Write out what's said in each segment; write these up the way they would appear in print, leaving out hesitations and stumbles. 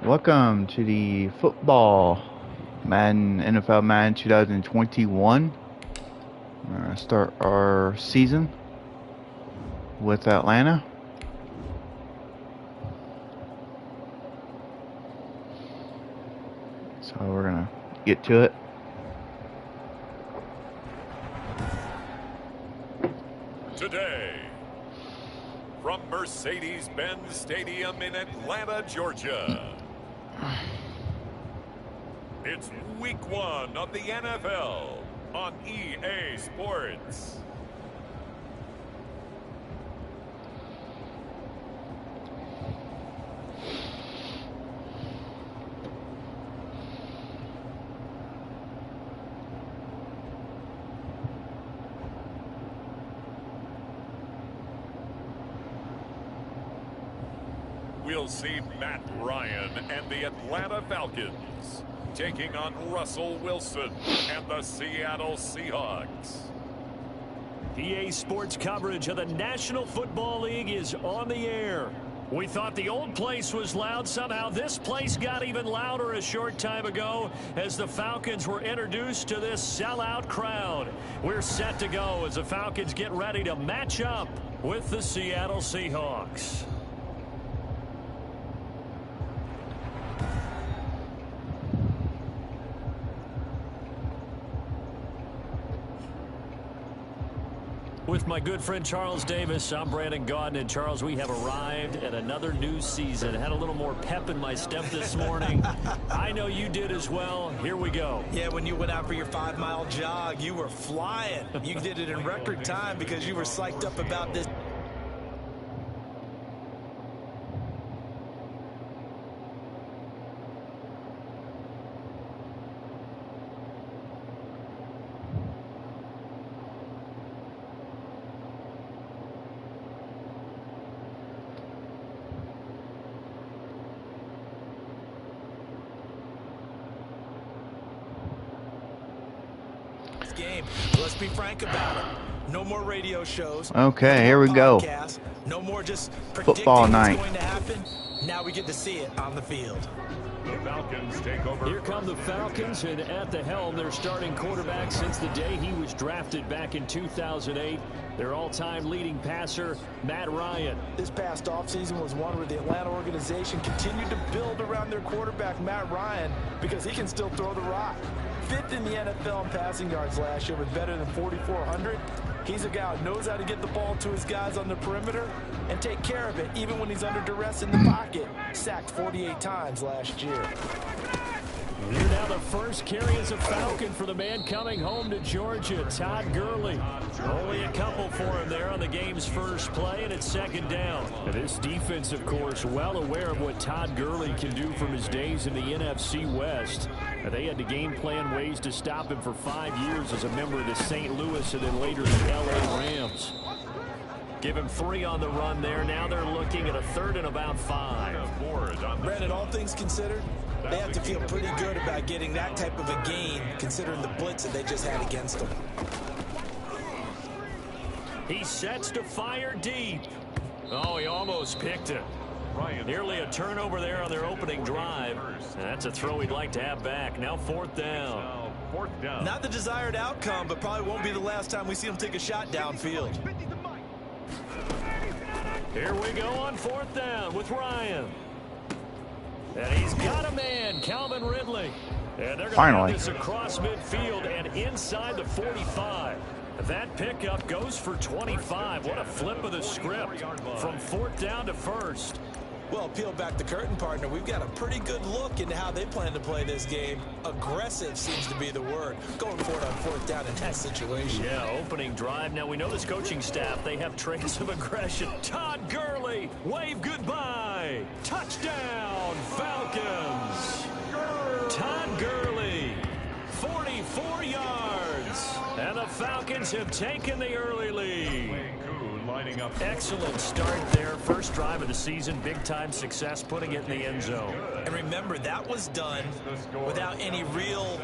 Welcome to the football Madden NFL Madden 2021. We're going to start our season with Atlanta. So we're going to get to it. Today, from Mercedes-Benz Stadium in Atlanta, Georgia, it's week 1 of the NFL on EA Sports. We'll see Matt Ryan and the Atlanta Falcons taking on Russell Wilson and the Seattle Seahawks. EA Sports coverage of the National Football League is on the air. We thought the old place was loud. Somehow this place got even louder a short time ago as the Falcons were introduced to this sellout crowd. We're set to go as the Falcons get ready to match up with the Seattle Seahawks. With my good friend Charles Davis, I'm Brandon Gaudin. And Charles, we have arrived at another new season. Had a little more pep in my step this morning. I know you did as well. Here we go. Yeah, when you went out for your 5-mile jog, you were flying. You did it in record time because you were psyched up about this. Game. Let's be frank about it. No more radio shows. Okay, here we go. No more just Football night. What's going to happen. Now we get to see it on the field. The Falcons take over. Here come the Falcons, and at the helm, their starting quarterback since the day he was drafted back in 2008. Their all-time leading passer, Matt Ryan. This past offseason was one where the Atlanta organization continued to build around their quarterback, Matt Ryan, because he can still throw the rock. 5th in the NFL in passing yards last year with better than 4,400. He's a guy who knows how to get the ball to his guys on the perimeter and take care of it even when he's under duress in the pocket. Sacked 48 times last year. Here now the first carry is a Falcon for the man coming home to Georgia, Todd Gurley. Only a couple for him there on the game's first play, and it's second down. And this defense, of course, well aware of what Todd Gurley can do from his days in the NFC West. They had to game plan ways to stop him for 5 years as a member of the St. Louis and then later the LA Rams. Give him 3 on the run there. Now they're looking at a 3rd and about 5. Brandon, all things considered, they have to feel pretty good about getting that type of a gain considering the blitz that they just had against them. He sets to fire deep. Oh, he almost picked it. Nearly a turnover there on their opening drive. That's a throw he'd like to have back. Now 4th down. Not the desired outcome, but probably won't be the last time we see him take a shot downfield. Here we go on 4th down with Ryan. And he's got a man, Calvin Ridley. And they're going to have this across midfield and inside the 45. That pickup goes for 25. What a flip of the script from 4th down to 1st. Well, peel back the curtain, partner. We've got a pretty good look into how they plan to play this game. Aggressive seems to be the word. Going for it on 4th down in that situation. Yeah, opening drive. Now, we know this coaching staff, they have traits of aggression. Todd Gurley, wave goodbye. Touchdown, Falcons. Todd Gurley, 44 yards. And the Falcons have taken the early lead. Excellent start there. First drive of the season. Big-time success putting it in the end zone. And remember, that was done without any real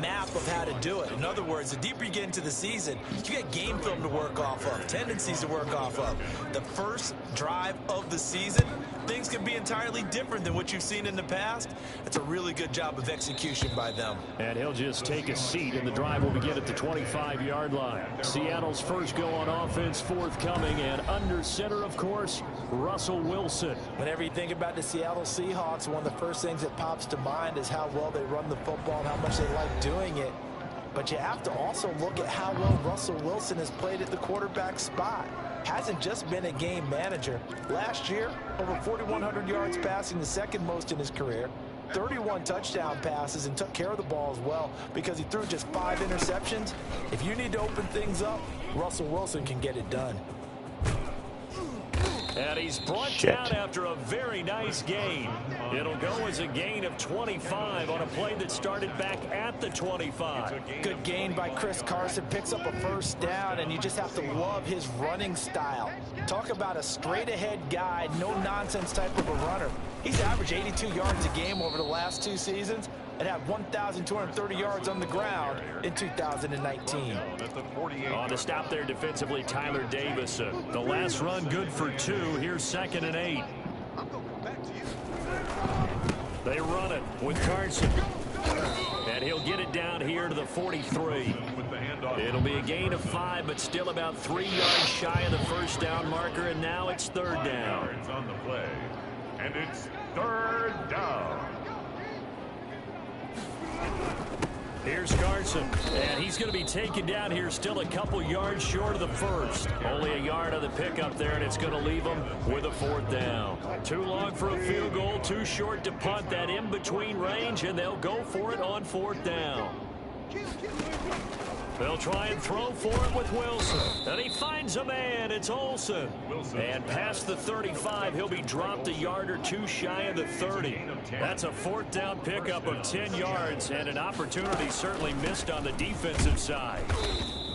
map of how to do it. In other words, the deeper you get into the season, you get game film to work off of, tendencies to work off of. The first drive of the season, things can be entirely different than what you've seen in the past. It's a really good job of execution by them. And he'll just take a seat, and the drive will begin at the 25-yard line. Seattle's first go on offense forthcoming, and under center, of course, Russell Wilson. Whenever you think about the Seattle Seahawks, one of the first things that pops to mind is how well they run the football and how much they like doing it. But you have to also look at how well Russell Wilson has played at the quarterback spot. Hasn't just been a game manager. Last year, over 4,100 yards passing, the second most in his career. 31 touchdown passes, and took care of the ball as well because he threw just 5 interceptions. If you need to open things up, Russell Wilson can get it done. And he's brought down after a very nice gain. It'll go as a gain of 25 on a play that started back at the 25. Good gain by Chris Carson. Picks up a first down, and you just have to love his running style. Talk about a straight-ahead guy, no-nonsense type of a runner. He's averaged 82 yards a game over the last 2 seasons and had 1,230 yards on the ground in 2019. On the stop there defensively, Tyler Davison. The last run good for 2. Here's 2nd and 8. They run it with Carson. And he'll get it down here to the 43. It'll be a gain of 5, but still about 3 yards shy of the first down marker, and now it's 3rd down. On the play. And it's 3rd down. Here's Carson, and he's going to be taken down here still a couple yards short of the first. Only a yard on the pickup there, and it's going to leave him with a 4th down. Too long for a field goal, too short to punt. That in-between range, and they'll go for it on 4th down. They'll try and throw for it with Wilson. And he finds a man. It's Olsen. And past the 35, he'll be dropped a yard or 2 shy of the 30. That's a 4th down pickup of 10 yards, and an opportunity certainly missed on the defensive side.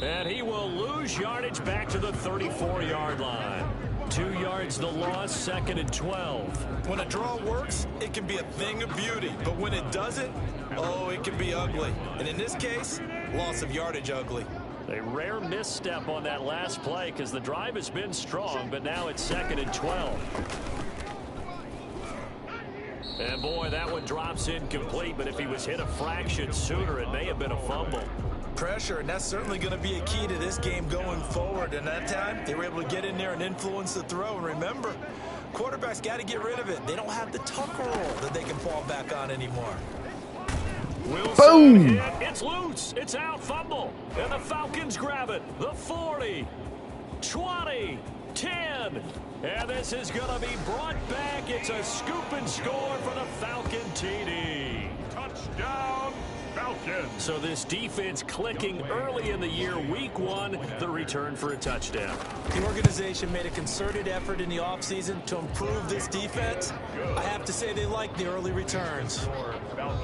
And he will lose yardage back to the 34-yard line. 2 yards the loss, 2nd and 12. When a draw works, it can be a thing of beauty. But when it doesn't, oh, it can be ugly. And in this case, loss of yardage ugly. A rare misstep on that last play because the drive has been strong, but now it's 2nd and 12. And boy, that one drops incomplete, but if he was hit a fraction sooner, it may have been a fumble. Pressure, and that's certainly going to be a key to this game going forward. And that time, they were able to get in there and influence the throw. And remember, quarterbacks got to get rid of it. They don't have the Tucker roll that they can fall back on anymore. Wilson Boom! hit. It's loose. It's out. Fumble. And the Falcons grab it. The 40, 20, 10. And this is going to be brought back. It's a scoop and score for the Falcon TD. Touchdown, Falcons. So this defense clicking early in the year, week 1, the return for a touchdown. The organization made a concerted effort in the offseason to improve this defense. I have to say they like the early returns.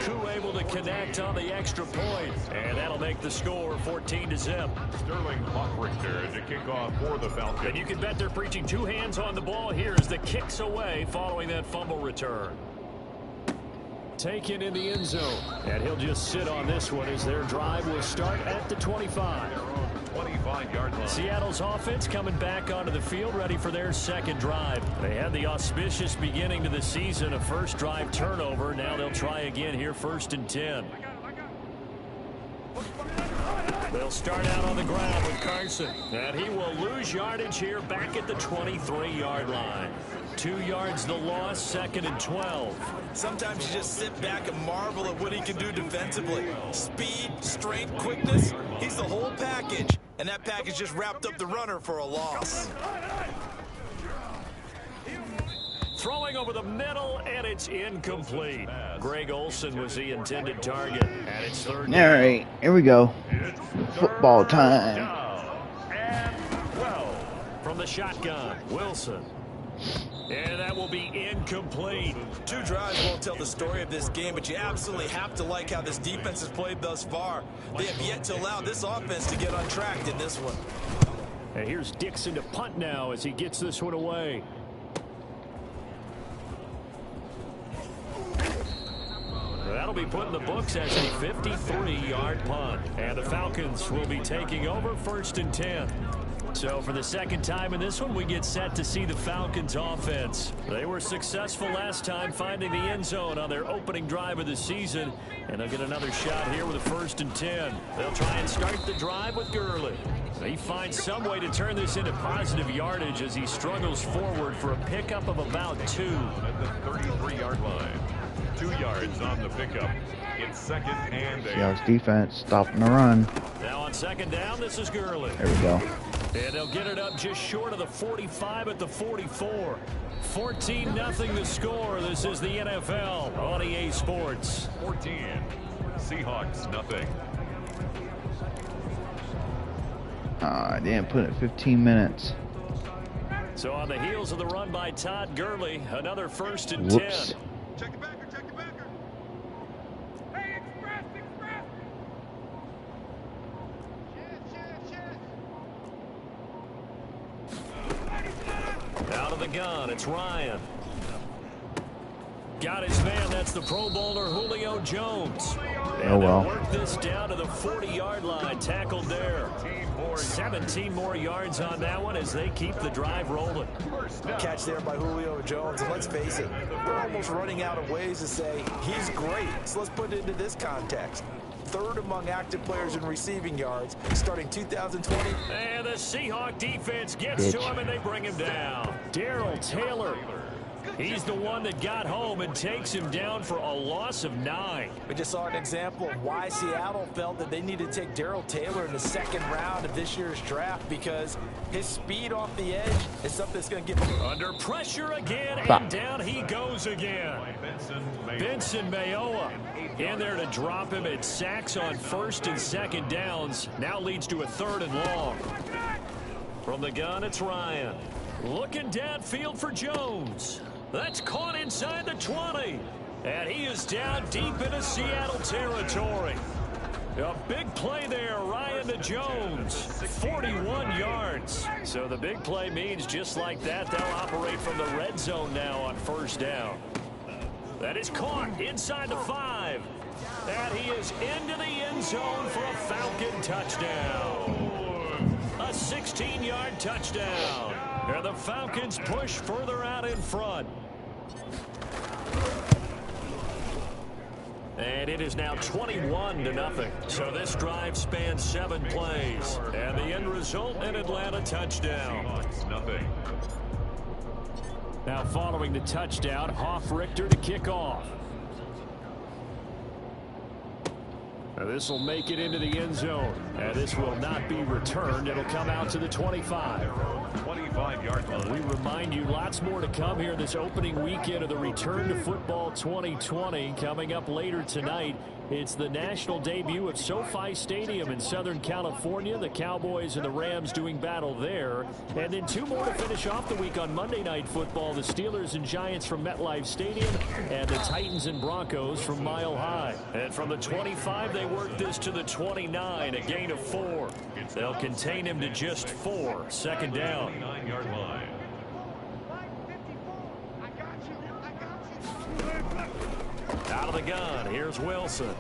Koo able to connect on the extra point, and that'll make the score 14-0. Sterling Hockrichter to kick off for the Falcons. And you can bet they're preaching 2 hands on the ball here as the kicks away following that fumble return. Taken in the end zone, and he'll just sit on this one as their drive will start at the 25. 25-yard line. Seattle's offense coming back onto the field, ready for their 2nd drive. They had the auspicious beginning to the season, a first drive turnover. Now they'll try again here, 1st and 10. They'll start out on the ground with Carson, and he will lose yardage here back at the 23-yard line. 2 yards the loss, 2nd and 12. Sometimes you just sit back and marvel at what he can do defensively. Speed, strength, quickness, he's the whole package. And that package just wrapped up the runner for a loss. Throwing over the middle, and it's incomplete. Greg Olsen was the intended target, and it's 3rd down. All right, here we go. Football time. And 12. From the shotgun, Wilson. And that will be incomplete. 2 drives won't tell the story of this game, but you absolutely have to like how this defense has played thus far. They have yet to allow this offense to get untracked in this one. And here's Dixon to punt now as he gets this one away. That'll That'll be put in the books as a 53-yard punt. And the Falcons will be taking over 1st and 10. So for the second time in this one, we get set to see the Falcons offense. They were successful last time finding the end zone on their opening drive of the season. And they'll get another shot here with a 1st and 10. They'll try and start the drive with Gurley. He finds some way to turn this into positive yardage as he struggles forward for a pickup of about 2. At the 33-yard line. 2 yards on the pickup. It's 2nd and 8. Seahawks defense stopping the run. Now on 2nd down, this is Gurley. There we go. And they'll get it up just short of the 45 at the 44. 14-0 the score. This is the NFL on EA Sports. 14. Seahawks, nothing. I didn't put it 15 minutes. So on the heels of the run by Todd Gurley, another 1st and Whoops. 10. Check it backer, check it backer. Hey, express, express. Out of the gun, it's Ryan. Got his man, that's the Pro Bowler Julio Jones. And Oh, well. they'll work this down to the 40-yard line, tackled there. 17 more yards on that one as they keep the drive rolling. Catch there by Julio Jones, and let's face it, we're almost running out of ways to say he's great. So let's put it into this context. 3rd among active players in receiving yards, starting 2020. And the Seahawk defense gets to him, and they bring him down. Darrell Taylor. He's the one that got home and takes him down for a loss of 9. We just saw an example of why Seattle felt that they needed to take Darrell Taylor in the 2nd round of this year's draft, because his speed off the edge is something that's going to give him. Under pressure again, and down he goes again. Benson Mayoa in there to drop him. It sacks on 1st and 2nd downs. Now leads to a 3rd and long. From the gun, it's Ryan. Looking downfield for Jones. That's caught inside the 20. And he is down deep into Seattle territory. A big play there, Ryan to Jones. 41 yards. So the big play means just like that, they'll operate from the red zone now on 1st down. That is caught inside the 5. And he is into the end zone for a Falcon touchdown. A 16-yard touchdown. And the Falcons push further out in front. And it is now 21-0. So this drive spans 7 plays. And the end result, an Atlanta touchdown. Nothing. Now following the touchdown, Hoff-Richter to kick off. Now this will make it into the end zone. And this will not be returned. It'll come out to the 25. 25-yard line. We remind you lots more to come here this opening weekend of the Return to Football 2020. Coming up later tonight, it's the national debut of SoFi Stadium in Southern California. The Cowboys and the Rams doing battle there. And then 2 more to finish off the week on Monday Night Football. The Steelers and Giants from MetLife Stadium and the Titans and Broncos from Mile High. And from the 25, they work this to the 29, a gain of 4. They'll contain him to just 4. 2nd down. 29-yard line. Out of the gun, here's Wilson.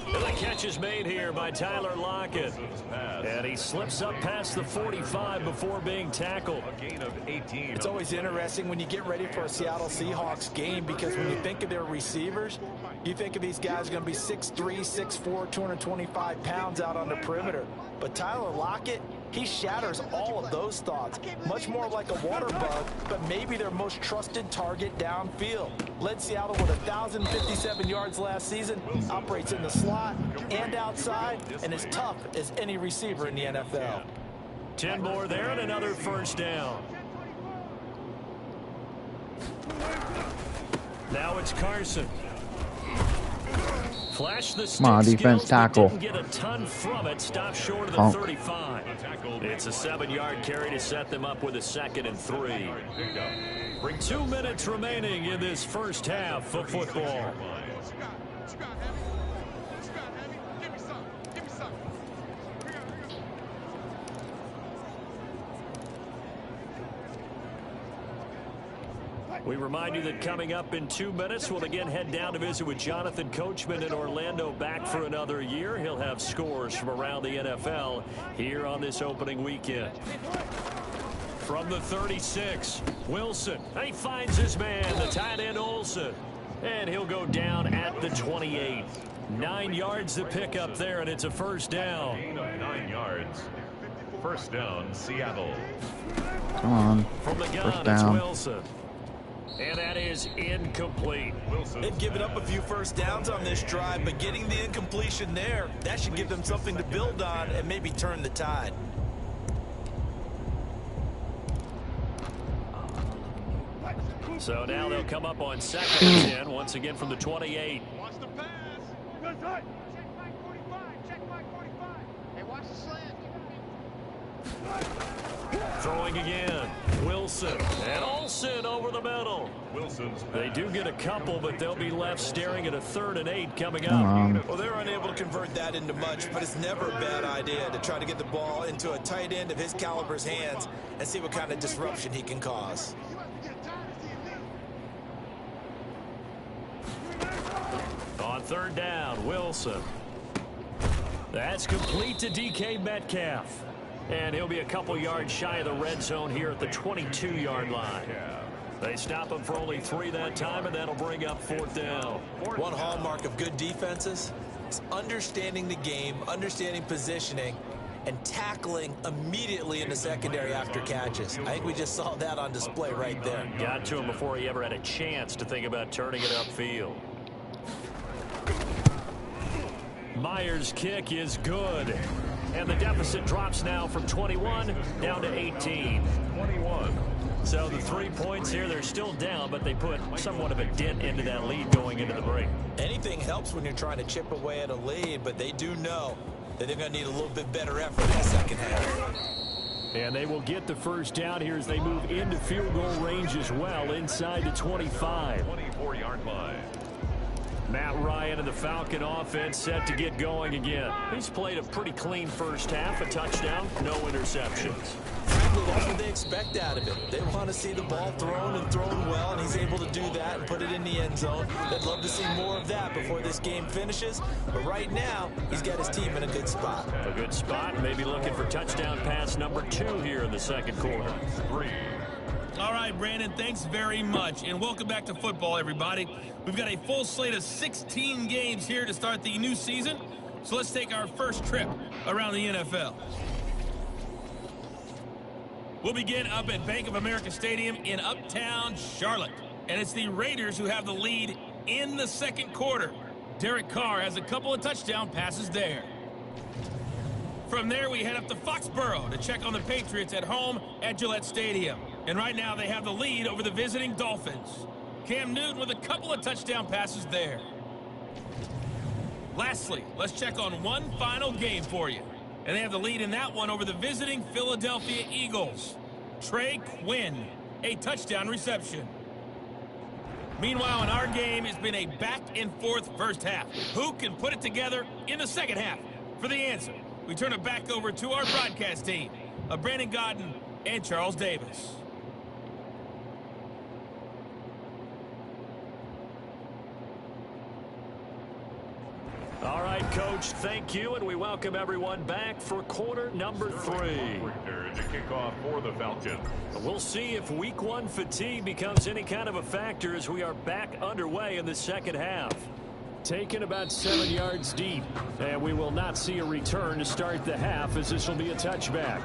The catch is made here by Tyler Lockett. And he slips up past the 45 before being tackled. A gain of 18. It's always interesting when you get ready for a Seattle Seahawks game, because when you think of their receivers, you think of these guys going to be 6'3", 6'4", 225 pounds out on the perimeter. But Tyler Lockett, he shatters all of those thoughts. Much more like a water bug, but maybe their most trusted target downfield. Led Seattle with 1,057 yards last season, operates in the slot and outside, and is tough as any receiver in the NFL. 10 more there and another 1st down. Now it's Carson. Flash the stick. Come on, defense skills, tackle. Didn't get a ton from it. Stopped short of the Punk. 35. It's a 7-yard carry to set them up with a 2nd and 3. Bring 2 minutes remaining in this first half of football. We remind you that coming up in 2 minutes, we'll again head down to visit with Jonathan Coachman in Orlando, back for another year. He'll have scores from around the NFL here on this opening weekend. From the 36, Wilson. He finds his man, the tight end Olsen. And he'll go down at the 28. 9 yards to pick up there, and it's a first down. Gain of 9 yards. First down, Seattle. Come on. From the gun, First down. it's Wilson. And that is incomplete. They've given up a few first downs on this drive, but getting the incompletion there, that should give them something to build on and maybe turn the tide. So now they'll come up on 2nd and 10, once again from the 28. Watch the pass. Good tight. Check my 45. Check my 45. Hey, watch the slant. Throwing again. Wilson. And Olsen over the middle. Wilson's They do get a couple, but they'll be left staring at a 3rd and 8 coming Come up. on. Well, they're unable to convert that into much, but it's never a bad idea to try to get the ball into a tight end of his caliber's hands and see what kind of disruption he can cause. On 3rd down, Wilson. That's complete to DK Metcalf. And he'll be a couple yards shy of the red zone here at the 22-yard line. They stop him for only 3 that time, and that'll bring up 4th down. One hallmark of good defenses is understanding the game, understanding positioning, and tackling immediately in the secondary after catches. I think we just saw that on display right there. Got to him before he ever had a chance to think about turning it upfield. Myers' kick is good. And the deficit drops now from 21 down to 18. 21. So the 3 points here, they're still down, but they put somewhat of a dent into that lead going into the break. Anything helps when you're trying to chip away at a lead, but they do know that they're going to need a little bit better effort in the second half. And they will get the first down here as they move into field goal range as well, inside the 25. 24-yard line. Matt Ryan and the Falcon offense set to get going again. He's played a pretty clean first half, a touchdown, no interceptions. Frankly, that's what they expect out of it. They want to see the ball thrown and thrown well, and he's able to do that and put it in the end zone. They'd love to see more of that before this game finishes, but right now, he's got his team in a good spot. A good spot, maybe looking for touchdown pass number 2 here in the second quarter. 3. All right, Brandon, thanks very much, and welcome back to football, everybody. We've got a full slate of 16 games here to start the new season, so let's take our first trip around the NFL. We'll begin up at Bank of America Stadium in Uptown Charlotte, and it's the Raiders who have the lead in the second quarter. Derek Carr has a couple of touchdown passes there. From there, we head up to Foxborough to check on the Patriots at home at Gillette Stadium. And right now, they have the lead over the visiting Dolphins. Cam Newton with a couple of touchdown passes there. Lastly, let's check on one final game for you. And they have the lead in that one over the visiting Philadelphia Eagles. Trey Quinn, a touchdown reception. Meanwhile, in our game, it's been a back-and-forth first half. Who can put it together in the second half? For the answer, we turn it back over to our broadcast team of Brandon Godden and Charles Davis. All right, Coach, thank you, and we welcome everyone back for quarter number 3. To kick off for the Falcons. We'll see if week 1 fatigue becomes any kind of a factor as we are back underway in the second half. Taken about 7 yards deep, and we will not see a return to start the half as this will be a touchback.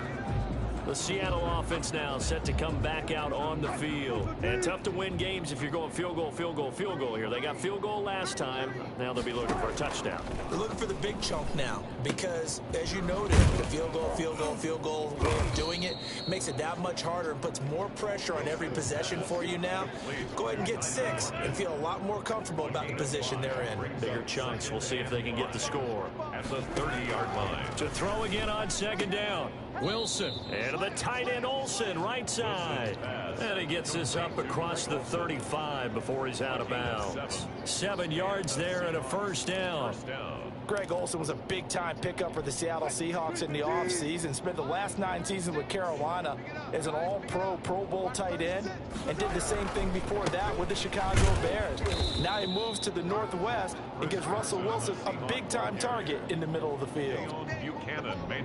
The Seattle offense now set to come back out on the field. And tough to win games if you're going field goal, field goal, field goal here. They got field goal last time. Now they'll be looking for a touchdown. They're looking for the big chunk now because, as you noted, the field goal way of doing it makes it that much harder and puts more pressure on every possession for you now. Go ahead and get 6 and feel a lot more comfortable about the position they're in. Bigger chunks. We'll see if they can get the score. At the 30-yard line. To throw again on second down. Wilson. And the tight end Olsen, right side. And he gets this up across the 35 before he's out of bounds. 7 yards there and a first down. Greg Olsen was a big-time pickup for the Seattle Seahawks in the offseason. Spent the last 9 seasons with Carolina as an all-pro, Pro Bowl tight end, and did the same thing before that with the Chicago Bears. Now he moves to the Northwest and gives Russell Wilson a big-time target in the middle of the field.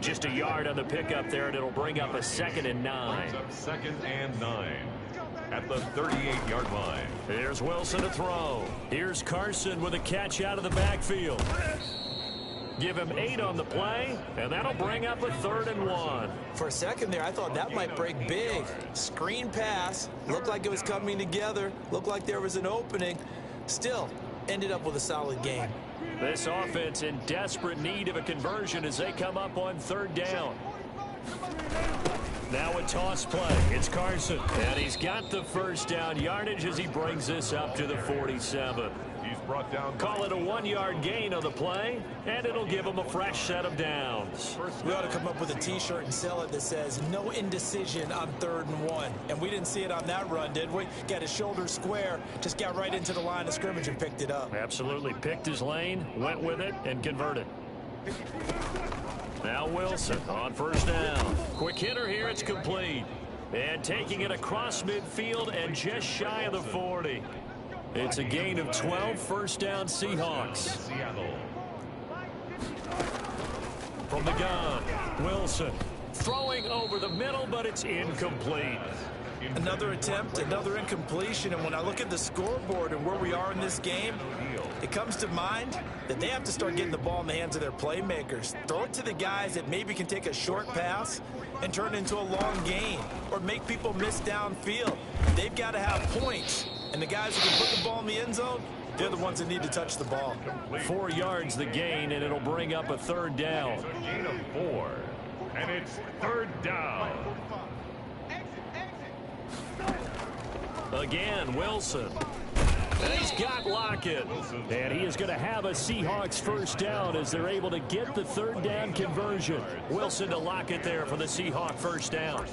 Just a yard on the pickup there, and it'll bring up a 2nd and 9. 2nd and 9 at the 38-yard line. Here's Wilson to throw. Here's Carson with a catch out of the backfield. Give him 8 on the play, and that'll bring up a 3rd and 1. For a second there, I thought that might break big. Screen pass. Looked like it was coming together. Looked like there was an opening. Still, ended up with a solid game. This offense in desperate need of a conversion as they come up on 3rd down. Now a toss play. It's Carson, and he's got the 1st down yardage as he brings this up to the 47. He's brought down. Call it a 1-yard gain on the play, and it'll give him a fresh set of downs. We ought to come up with a T-shirt and sell it that says, no indecision on 3rd and 1. And we didn't see it on that run, did we? Got his shoulder square, just got right into the line of scrimmage and picked it up. Absolutely. Picked his lane, went with it, and converted. Now Wilson on 1st down. Quick hitter here. It's complete. And taking it across midfield and just shy of the 40. It's a gain of 12, 1st down Seahawks. From the gun, Wilson throwing over the middle, but it's incomplete. Another attempt, another incompletion, and when I look at the scoreboard and where we are in this game, it comes to mind that they have to start getting the ball in the hands of their playmakers. Throw it to the guys that maybe can take a short pass and turn it into a long gain or make people miss downfield. They've got to have points, and the guys who can put the ball in the end zone, they're the ones that need to touch the ball. 4 yards the gain, and it'll bring up a 3rd down. It's a gain of 4, and it's 3rd down. Again, Wilson. And he's got Lockett. And he is going to have a Seahawks 1st down as they're able to get the 3rd down conversion. Wilson to Lockett there for the Seahawk 1st down.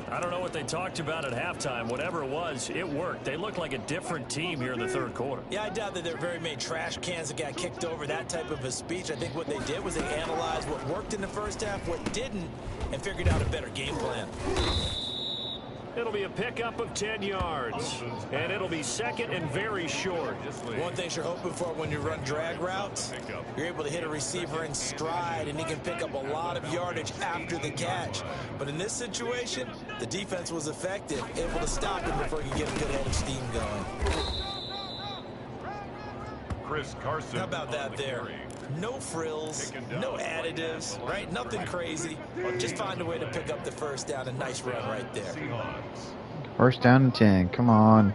I don't know what they talked about at halftime. Whatever it was, it worked. They looked like a different team here in the 3rd quarter. Yeah, I doubt that there are very many trash cans that got kicked over, that type of a speech. I think what they did was they analyzed what worked in the 1st half, what didn't, and figured out a better game plan. It'll be a pickup of 10 yards, and it'll be 2nd and very short. One thing you're hoping for when you run drag routes, you're able to hit a receiver in stride, and he can pick up a lot of yardage after the catch. But in this situation, the defense was effective, able to stop him before he could get a good head of steam going. Chris Carson. How about that there? No frills, no additives, right? Nothing crazy. Just find a way to pick up the 1st down. A nice run right there. 1st down and 10. Come on.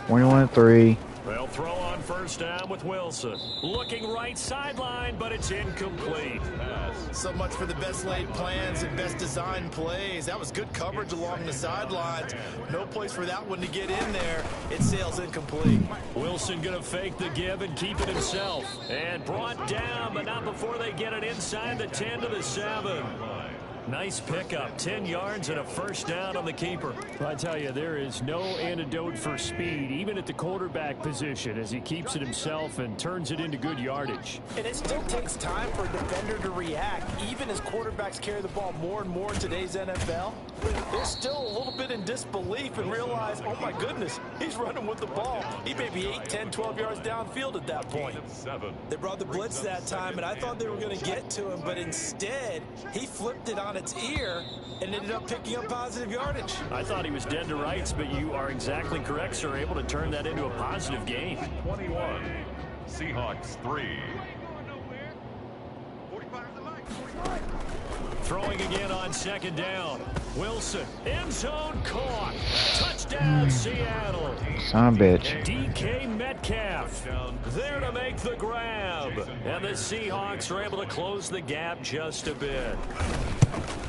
21-3. They'll throw on 1st down with Wilson. Looking right sideline, but it's incomplete. So much for the best laid plans and best designed plays. That was good coverage along the sidelines. No place for that one to get in there. It sails incomplete. Wilson going to fake the give and keep it himself. And brought down, but not before they get it inside the 10 to the 7. Nice pickup, 10 yards and a 1st down on the keeper. I tell you, there is no antidote for speed, even at the quarterback position, as he keeps it himself and turns it into good yardage. And it still takes time for a defender to react, even as quarterbacks carry the ball more and more in today's NFL. They're still a little bit in disbelief and realize, oh my goodness, he's running with the ball. He may be 8, 10, 12 yards downfield at that point. They brought the blitz that time, and I thought they were going to get to him, but instead, he flipped it on its ear and ended up picking up positive yardage. I thought he was dead to rights, but you are exactly correct, sir. Able to turn that into a positive gain. 21. Seahawks 3. Throwing again on 2nd down. Wilson, end zone caught. Touchdown, Seattle. Son of a bitch. DK Metcalf there to make the grab. And the Seahawks are able to close the gap just a bit.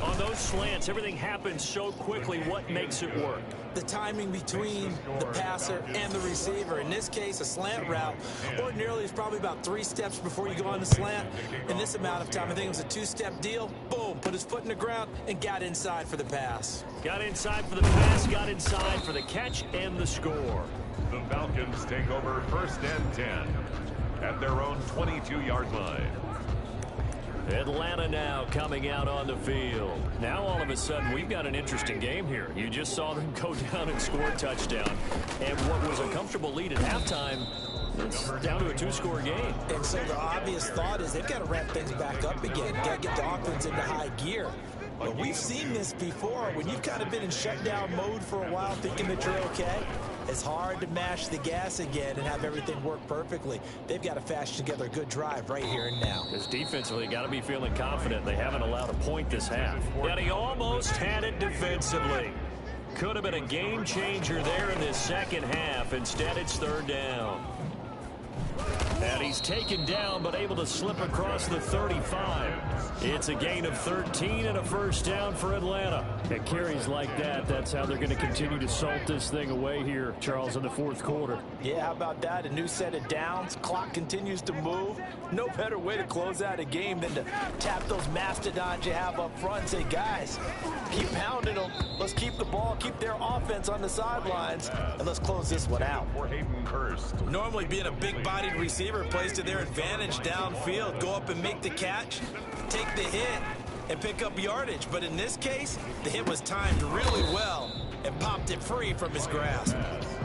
On those slants, everything happens so quickly. What makes it work? The timing between the passer and the receiver. In this case, a slant route ordinarily is probably about 3 steps before you go on the slant. In this amount of time, I think it was a 2-step deal. Boom, put his foot in the ground and got inside for the pass. Got inside for the pass, got inside for the catch and the score. The Falcons take over 1st and 10 at their own 22-yard line. Atlanta now coming out on the field. Now all of a sudden we've got an interesting game here. You just saw them go down and score a touchdown. And what was a comfortable lead at halftime, it's down to a 2-score game. And so the obvious thought is they've got to ramp things back up again. Got to get the offense into high gear. But we've seen this before. When you've kind of been in shutdown mode for a while thinking that you're okay, it's hard to mash the gas again and have everything work perfectly. They've got to fashion together a good drive right here and now. Because defensively, got to be feeling confident. They haven't allowed a point this half. And he almost had it defensively. Could have been a game changer there in this second half. Instead, it's third down. And he's taken down, but able to slip across the 35. It's a gain of 13 and a first down for Atlanta. And carries like that, that's how they're going to continue to salt this thing away here, Charles, in the fourth quarter. Yeah, how about that? A new set of downs. Clock continues to move. No better way to close out a game than to tap those mastodons you have up front and say, guys, keep pounding them. Let's keep the ball, keep their offense on the sidelines, and let's close this one out. Normally being a big-bodied receiver plays to their advantage downfield. Go up and make the catch, take the hit, and pick up yardage. But in this case, the hit was timed really well and popped it free from his grasp.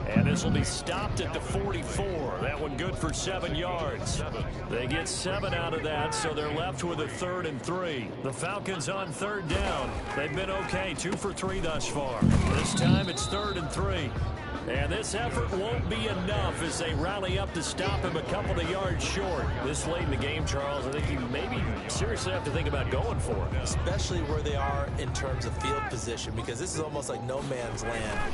And this will be stopped at the 44. That one good for 7 yards. They get 7 out of that, so they're left with a 3rd and 3. The Falcons on third down. They've been okay, 2 for 3 thus far. This time it's 3rd and 3. And this effort won't be enough as they rally up to stop him a couple of yards short. This late in the game, Charles, I think you maybe seriously have to think about going for it. Especially where they are in terms of field position, because this is almost like no man's land.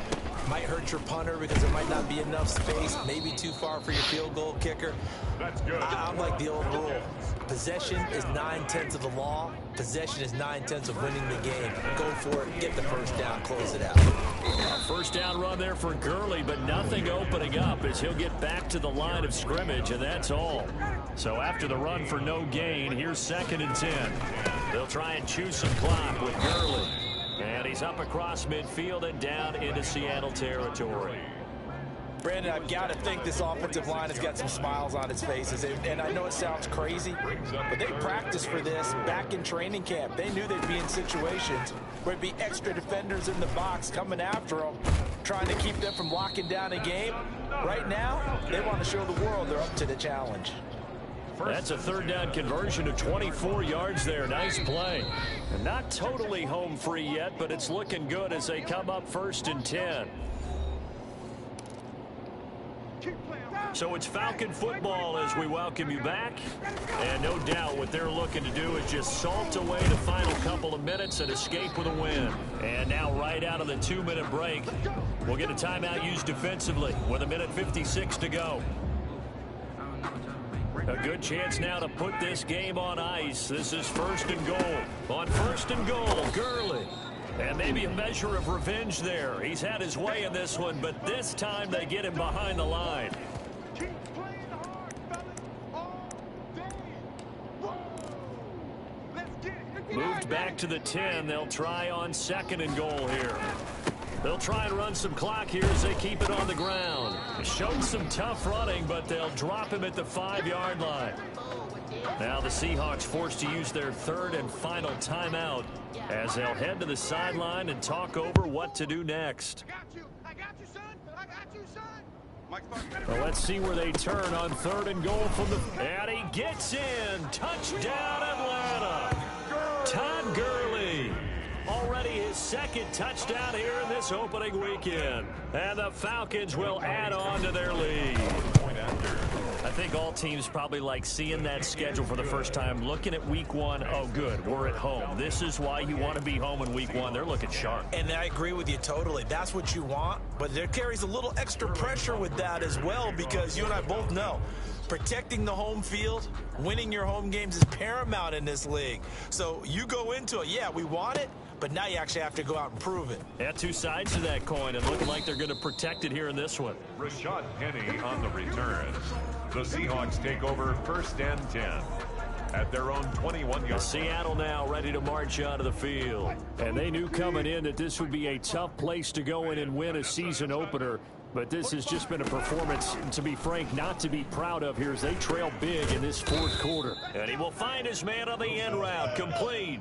Might hurt your punter because there might not be enough space, maybe too far for your field goal kicker. I'm like the old rule. Possession is 9/10 of the law. Possession is 9/10 of winning the game. Go for it, get the first down, close it out. First down run there for Gurley, but nothing opening up as he'll get back to the line of scrimmage, and that's all. So after the run for no gain, here's 2nd and 10. They'll try and chew some clock with Gurley. And he's up across midfield and down into Seattle territory. Brandon, I've got to think this offensive line has got some smiles on its faces. And I know it sounds crazy, but they practiced for this back in training camp. They knew they'd be in situations where there'd be extra defenders in the box coming after them, trying to keep them from locking down a game. Right now, they want to show the world they're up to the challenge. That's a 3rd down conversion of 24 yards there. Nice play. And not totally home free yet, but it's looking good as they come up 1st and 10. So it's Falcon football as we welcome you back. And no doubt what they're looking to do is just salt away the final couple of minutes and escape with a win. And now right out of the 2-minute break, we'll get a timeout used defensively with 1:56 to go. A good chance now to put this game on ice. This is 1st and goal. On 1st and goal, Gurley. And maybe a measure of revenge there. He's had his way in this one, but this time they get him behind the line. Moved back to the 10. They'll try on 2nd and goal here. They'll try and run some clock here as they keep it on the ground. Showed some tough running, but they'll drop him at the 5-yard line. Now the Seahawks forced to use their 3rd and final timeout as they'll head to the sideline and talk over what to do next. I got you, son. I got you, son. Well, let's see where they turn on 3rd and goal from the... And he gets in. Touchdown, Atlanta. Todd Gurley. Already his 2nd touchdown here in this opening weekend. And the Falcons will add on to their lead. I think all teams probably like seeing that schedule for the first time, looking at week 1. Oh, good, we're at home. This is why you want to be home in week 1. They're looking sharp. And I agree with you totally. That's what you want, but there carries a little extra pressure with that as well, because you and I both know protecting the home field, winning your home games is paramount in this league. So you go into it, yeah, we want it, but now you actually have to go out and prove it. Yeah, 2 sides to that coin, and looking like they're going to protect it here in this one. Rashad Penny on the return. The Seahawks take over 1st and 10 at their own 21-yard. Seattle now ready to march onto the field. And they knew coming in that this would be a tough place to go in and win a season opener. But this has just been a performance, to be frank, not to be proud of here as they trail big in this fourth quarter. And he will find his man on the end route. Complete.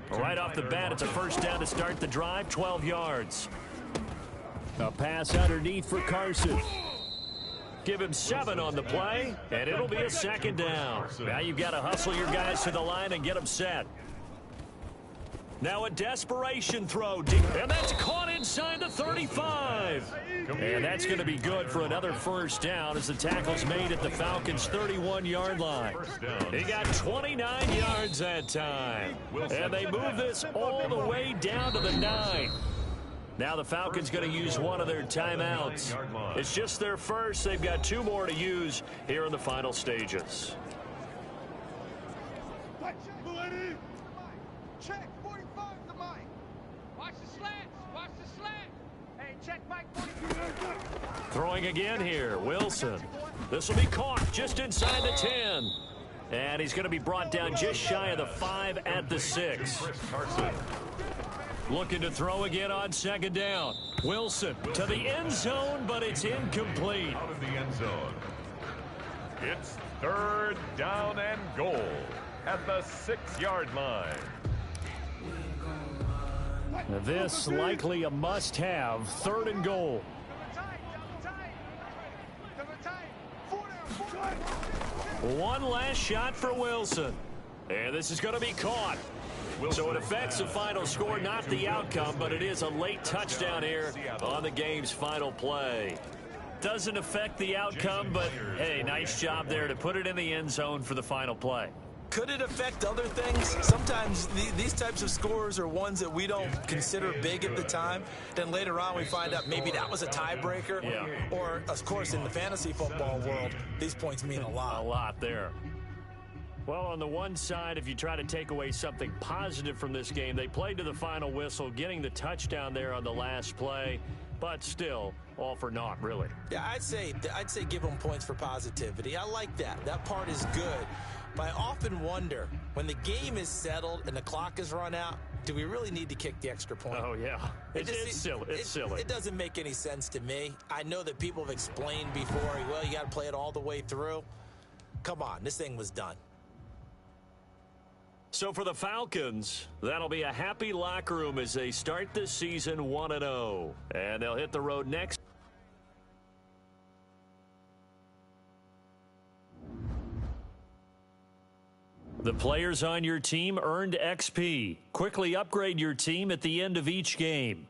Right off the bat, it's a first down to start the drive, 12 yards. A pass underneath for Carson. Give him 7 on the play, and it'll be a second down. Now you've got to hustle your guys to the line and get them set. Now a desperation throw, deep, and that's caught inside the 35. And that's going to be good for another first down as the tackle's made at the Falcons' 31-yard line. He got 29 yards that time. And they move this all the way down to the 9. Now the Falcons going to use one of their timeouts. It's just their first. They've got 2 more to use here in the final stages. Check 45 to Mike. Watch the slants. Watch the slant. Hey, check Mike 45. Throwing again here, Wilson. This will be caught just inside the 10. And he's going to be brought down just shy of the 5 at the 6. Looking to throw again on second down. Wilson to the end zone, but it's incomplete. Out of the end zone. It's 3rd down and goal at the 6-yard line. This likely a must-have, 3rd and goal. One last shot for Wilson. And this is going to be caught. So it affects the final score, not the outcome, but it is a late touchdown here on the game's final play. Doesn't affect the outcome, but, hey, nice job there to put it in the end zone for the final play. Could it affect other things? Sometimes these types of scores are ones that we don't consider big at the time. Then later on we find out maybe that was a tiebreaker. Yeah. Or, of course, in the fantasy football world, these points mean a lot. A lot there. Well, on the one side, if you try to take away something positive from this game, they played to the final whistle, getting the touchdown there on the last play, but still, all for naught, really. Yeah, I'd say give them points for positivity. I like that. That part is good. But I often wonder, when the game is settled and the clock is run out, do we really need to kick the extra point? Oh, yeah. It's silly. It's silly. It doesn't make any sense to me. I know that people have explained before, well, you got to play it all the way through. Come on, this thing was done. So for the Falcons, that'll be a happy locker room as they start this season 1-0. And they'll hit the road next. The players on your team earned XP. Quickly upgrade your team at the end of each game.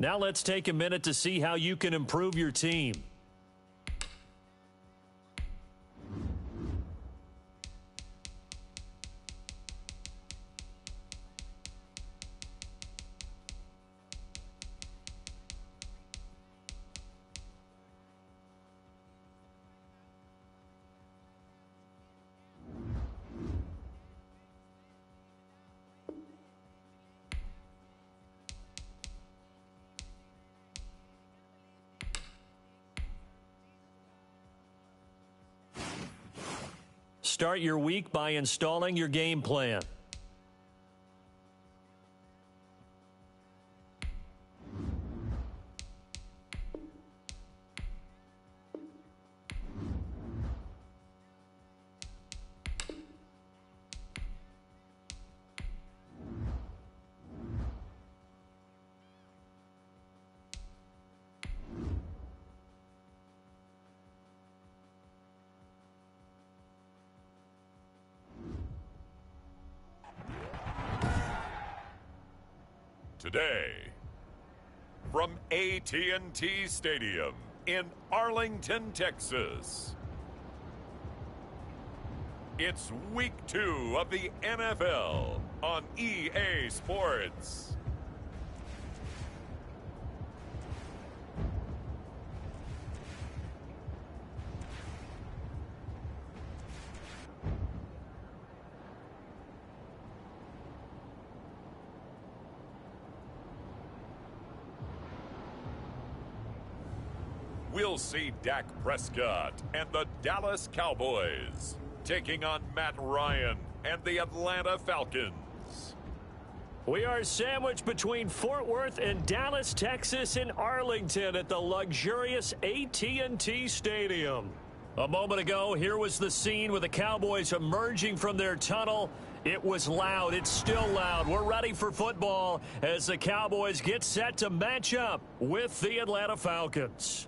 Now let's take a minute to see how you can improve your team. Start your week by installing your game plan. Today, from AT&T Stadium in Arlington, Texas, it's Week 2 of the NFL on EA Sports. We'll see Dak Prescott and the Dallas Cowboys taking on Matt Ryan and the Atlanta Falcons. We are sandwiched between Fort Worth and Dallas, Texas, and Arlington at the luxurious AT&T Stadium. A moment ago, here was the scene with the Cowboys emerging from their tunnel. It was loud. It's still loud. We're ready for football as the Cowboys get set to match up with the Atlanta Falcons.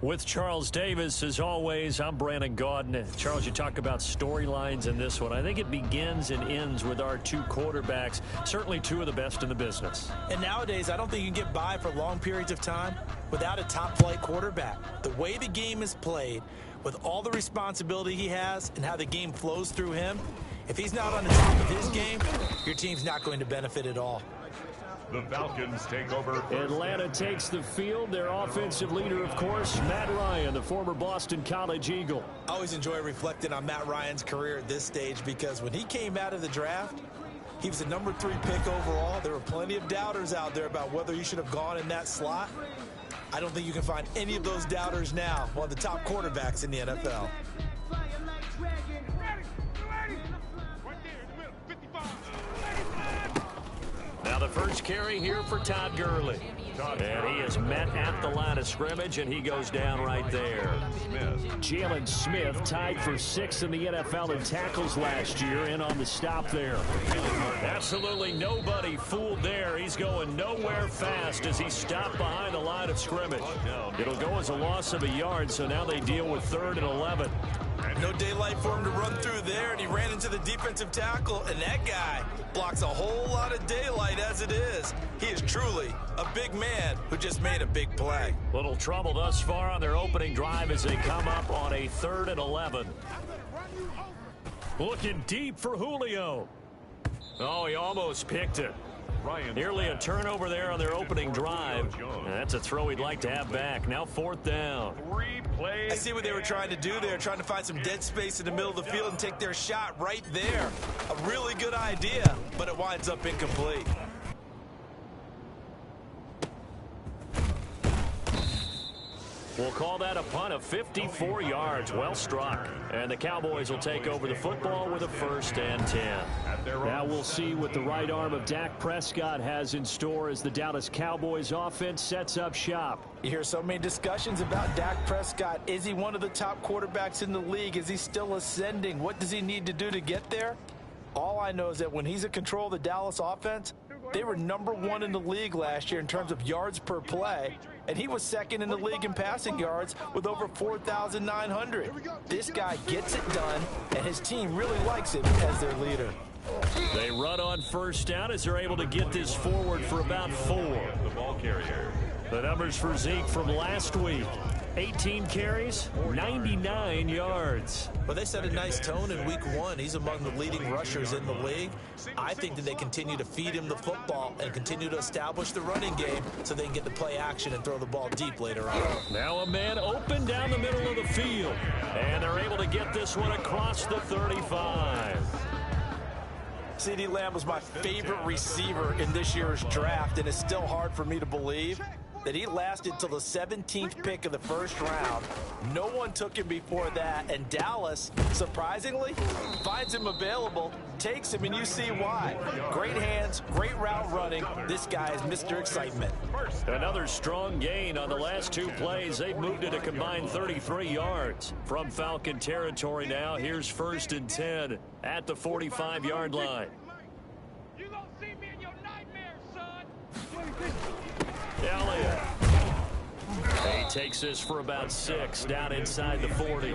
With Charles Davis, as always, I'm Brandon Gaudin. Charles, you talk about storylines in this one. I think it begins and ends with our two quarterbacks, certainly two of the best in the business. And nowadays, I don't think you can get by for long periods of time without a top-flight quarterback. The way the game is played, with all the responsibility he has and how the game flows through him, if he's not on the top of his game, your team's not going to benefit at all. The Falcons take over. Atlanta takes the field. Their offensive leader, of course, Matt Ryan, the former Boston College Eagle. I always enjoy reflecting on Matt Ryan's career at this stage because when he came out of the draft, he was the number 3 pick overall. There were plenty of doubters out there about whether he should have gone in that slot. I don't think you can find any of those doubters now, one of the top quarterbacks in the NFL. Now the first carry here for Todd Gurley. And he is met at the line of scrimmage, and he goes down right there. Jalen Smith tied for 6th in the NFL in tackles last year, and on the stop there. Absolutely nobody fooled there. He's going nowhere fast as he stopped behind the line of scrimmage. It'll go as a loss of a yard, so now they deal with 3rd and 11. No daylight for him to run through there, and he ran into the defensive tackle, and that guy blocks a whole lot of daylight as it is. He is truly a big man who just made a big play. Little trouble thus far on their opening drive as they come up on a 3rd and 11. Looking deep for Julio. Oh, he almost picked it. Nearly a turnover there on their opening drive. That's a throw he'd like to have back. Now 4th down. I see what they were trying to do there, trying to find some dead space in the middle of the field and take their shot right there. A really good idea, but it winds up incomplete. We'll call that a punt of 54 yards. Well struck. And the Cowboys will take over the football with a 1st and 10. Now we'll see what the right arm of Dak Prescott has in store as the Dallas Cowboys offense sets up shop. You hear so many discussions about Dak Prescott. Is he one of the top quarterbacks in the league? Is he still ascending? What does he need to do to get there? All I know is that when he's in control of the Dallas offense, they were #1 in the league last year in terms of yards per play. and he was second in the league in passing yards with over 4,900. This guy gets it done, and his team really likes him as their leader. They run on first down as they're able to get this forward for about 4. The ball carrier. The numbers for Zeke from last week. 18 carries, 99 yards. Well, they set a nice tone in week 1. He's among the leading rushers in the league. I think that they continue to feed him the football and continue to establish the running game so they can get the play action and throw the ball deep later on. Now a man open down the middle of the field. And they're able to get this one across the 35. CeeDee Lamb was my favorite receiver in this year's draft, and it's still hard for me to believe that he lasted till the 17th pick of the first round. No one took him before that, and Dallas, surprisingly, finds him available, takes him, and you see why. Great hands, great route running. This guy is Mr. Excitement. Another strong gain on the last 2 plays. They've moved it a combined 33 yards. From Falcon territory now, here's 1st and 10 at the 45-yard line. You gonna see me in your nightmares, son. Elliott. He takes this for about 6 down inside the 40.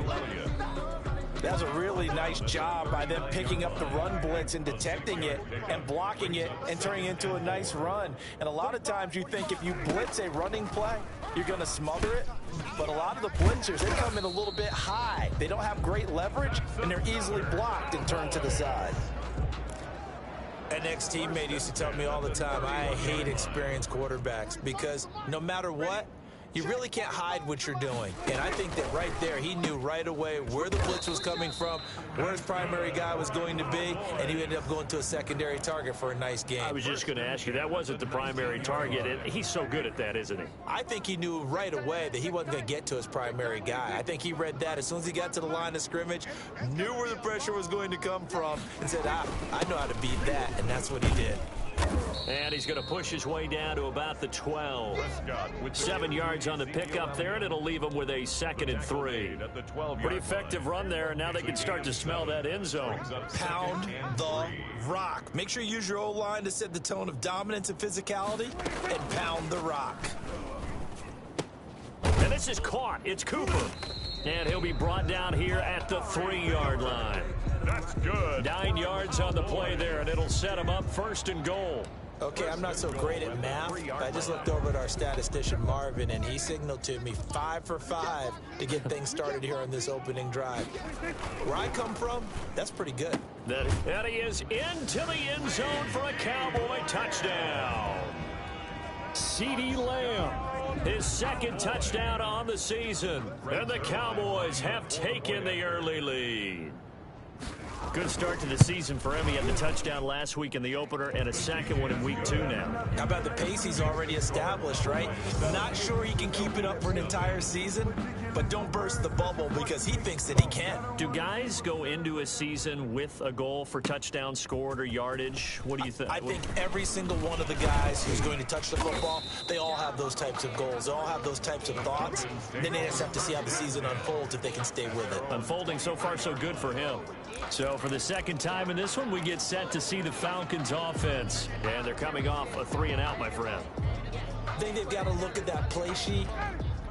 That was a really nice job by them picking up the run blitz and detecting it and blocking it and turning it into a nice run. And a lot of times you think if you blitz a running play, you're going to smother it. But a lot of the blitzers, they come in a little bit high. They don't have great leverage, and they're easily blocked and turned to the side. An ex-teammate used to tell me all the time, I hate experienced quarterbacks because no matter what, you really can't hide what you're doing. And I think that right there, he knew right away where the blitz was coming from, where his primary guy was going to be, and he ended up going to a secondary target for a nice game. I was just going to ask you, that wasn't the primary target, and he's so good at that, isn't he? I think he knew right away that he wasn't going to get to his primary guy. I think he read that as soon as he got to the line of scrimmage, knew where the pressure was going to come from, and said, I know how to beat that, and that's what he did. And he's going to push his way down to about the 12. 7 yards on the pickup there, and it'll leave him with a 2nd and 3. Pretty effective run there, and now they can start to smell that end zone. Pound the rock. Make sure you use your O-line to set the tone of dominance and physicality, and pound the rock. And this is caught. It's Cooper. And he'll be brought down here at the 3-yard line. That's good. 9 yards on the play there, and it'll set him up 1st and goal. Okay, I'm not so great at math, but I just looked over at our statistician, Marvin, and he signaled to me 5 for 5 to get things started here on this opening drive. Where I come from, that's pretty good. And he is into the end zone for a Cowboy touchdown. CeeDee Lamb, his 2nd touchdown on the season. And the Cowboys have taken the early lead. Good start to the season for him. He had the touchdown last week in the opener and a 2nd one in week 2 now. How about the pace he's already established, right? Not sure he can keep it up for an entire season, but don't burst the bubble because he thinks that he can. Do guys go into a season with a goal for touchdowns scored or yardage? What do you think? I think every single one of the guys who's going to touch the football, they all have those types of goals. They all have those types of thoughts. Then they just have to see how the season unfolds if they can stay with it. Unfolding so far so good for him. So for the 2nd time in this one, we get set to see the Falcons offense. And they're coming off a 3-and-out, my friend. I think they've got to look at that play sheet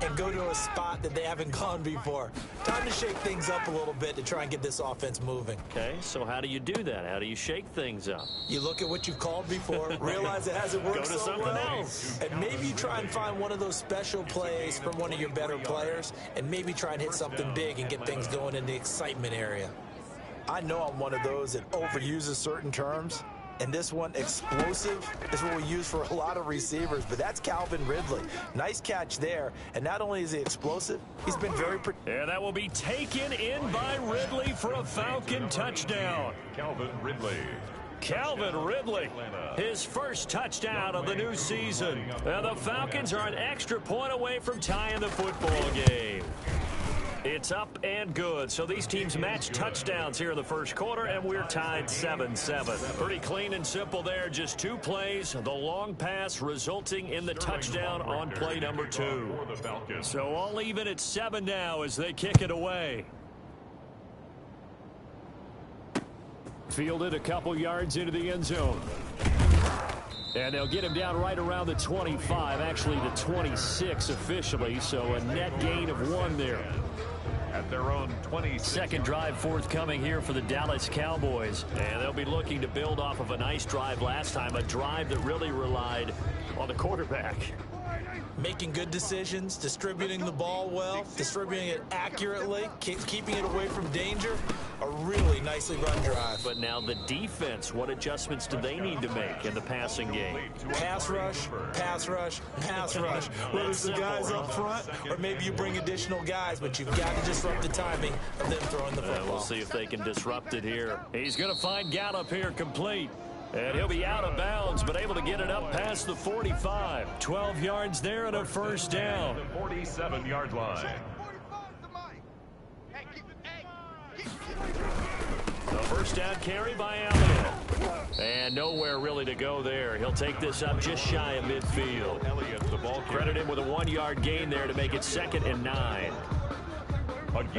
and go to a spot that they haven't gone before. Time to shake things up a little bit to try and get this offense moving. Okay, so how do you do that? How do you shake things up? You look at what you've called before, realize it hasn't worked Go to so something well, else. and maybe try and find one of those special plays from one of your better players, and maybe try and hit something big and get things going in the excitement area. I know I'm one of those that overuses certain terms, and this one, explosive, is what we use for a lot of receivers, but that's Calvin Ridley. Nice catch there, and not only is he explosive, he's been very... And that will be taken in by Ridley for a Falcon touchdown. Calvin Ridley. Calvin Ridley, his 1st touchdown of the new season. And the Falcons are an extra point away from tying the football game. It's up and good. So these teams match touchdowns here in the 1st quarter, and we're tied 7-7. Pretty clean and simple there. Just 2 plays. The long pass resulting in the touchdown on play number 2. So all even at 7 now as they kick it away. Fielded a couple yards into the end zone. And they'll get him down right around the 25, actually the 26 officially, so a net gain of 1 there. At their own 20. Second drive forthcoming here for the Dallas Cowboys. And they'll be looking to build off of a nice drive last time, a drive that really relied on the quarterback. Making good decisions, distributing the ball well, distributing it accurately, keeping it away from danger. A really nicely run drive. But now the defense, what adjustments do they need to make in the passing game? Pass rush, pass rush, pass rush. Whether it's the guys up front or maybe you bring additional guys, but you've got to disrupt the timing of them throwing the football. We'll see if they can disrupt it here. He's going to find Gallup here complete. And he'll be out of bounds, but able to get it up past the 45. 12 yards there and a first down. The 47-yard line. The first down carry by Elliott. And nowhere really to go there. He'll take this up just shy of midfield. Elliott, the ball Credit him with a 1-yard gain there to make it 2nd and 9.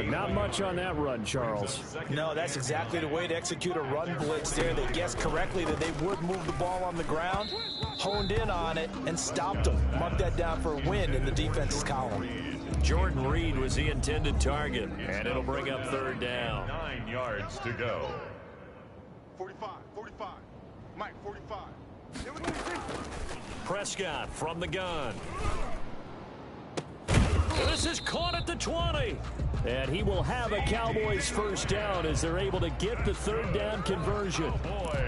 Not much on that run, Charles. No, that's exactly the way to execute a run blitz there. They guessed correctly that they would move the ball on the ground, honed in on it, and stopped them. Mark that down for a win in the defense's column. Jordan Reed was the intended target, and it'll bring up 3rd down. 9 yards to go. 45, 45. Mike, 45. Prescott from the gun. This is caught at the 20. And he will have a Cowboys first down as they're able to get the 3rd down conversion.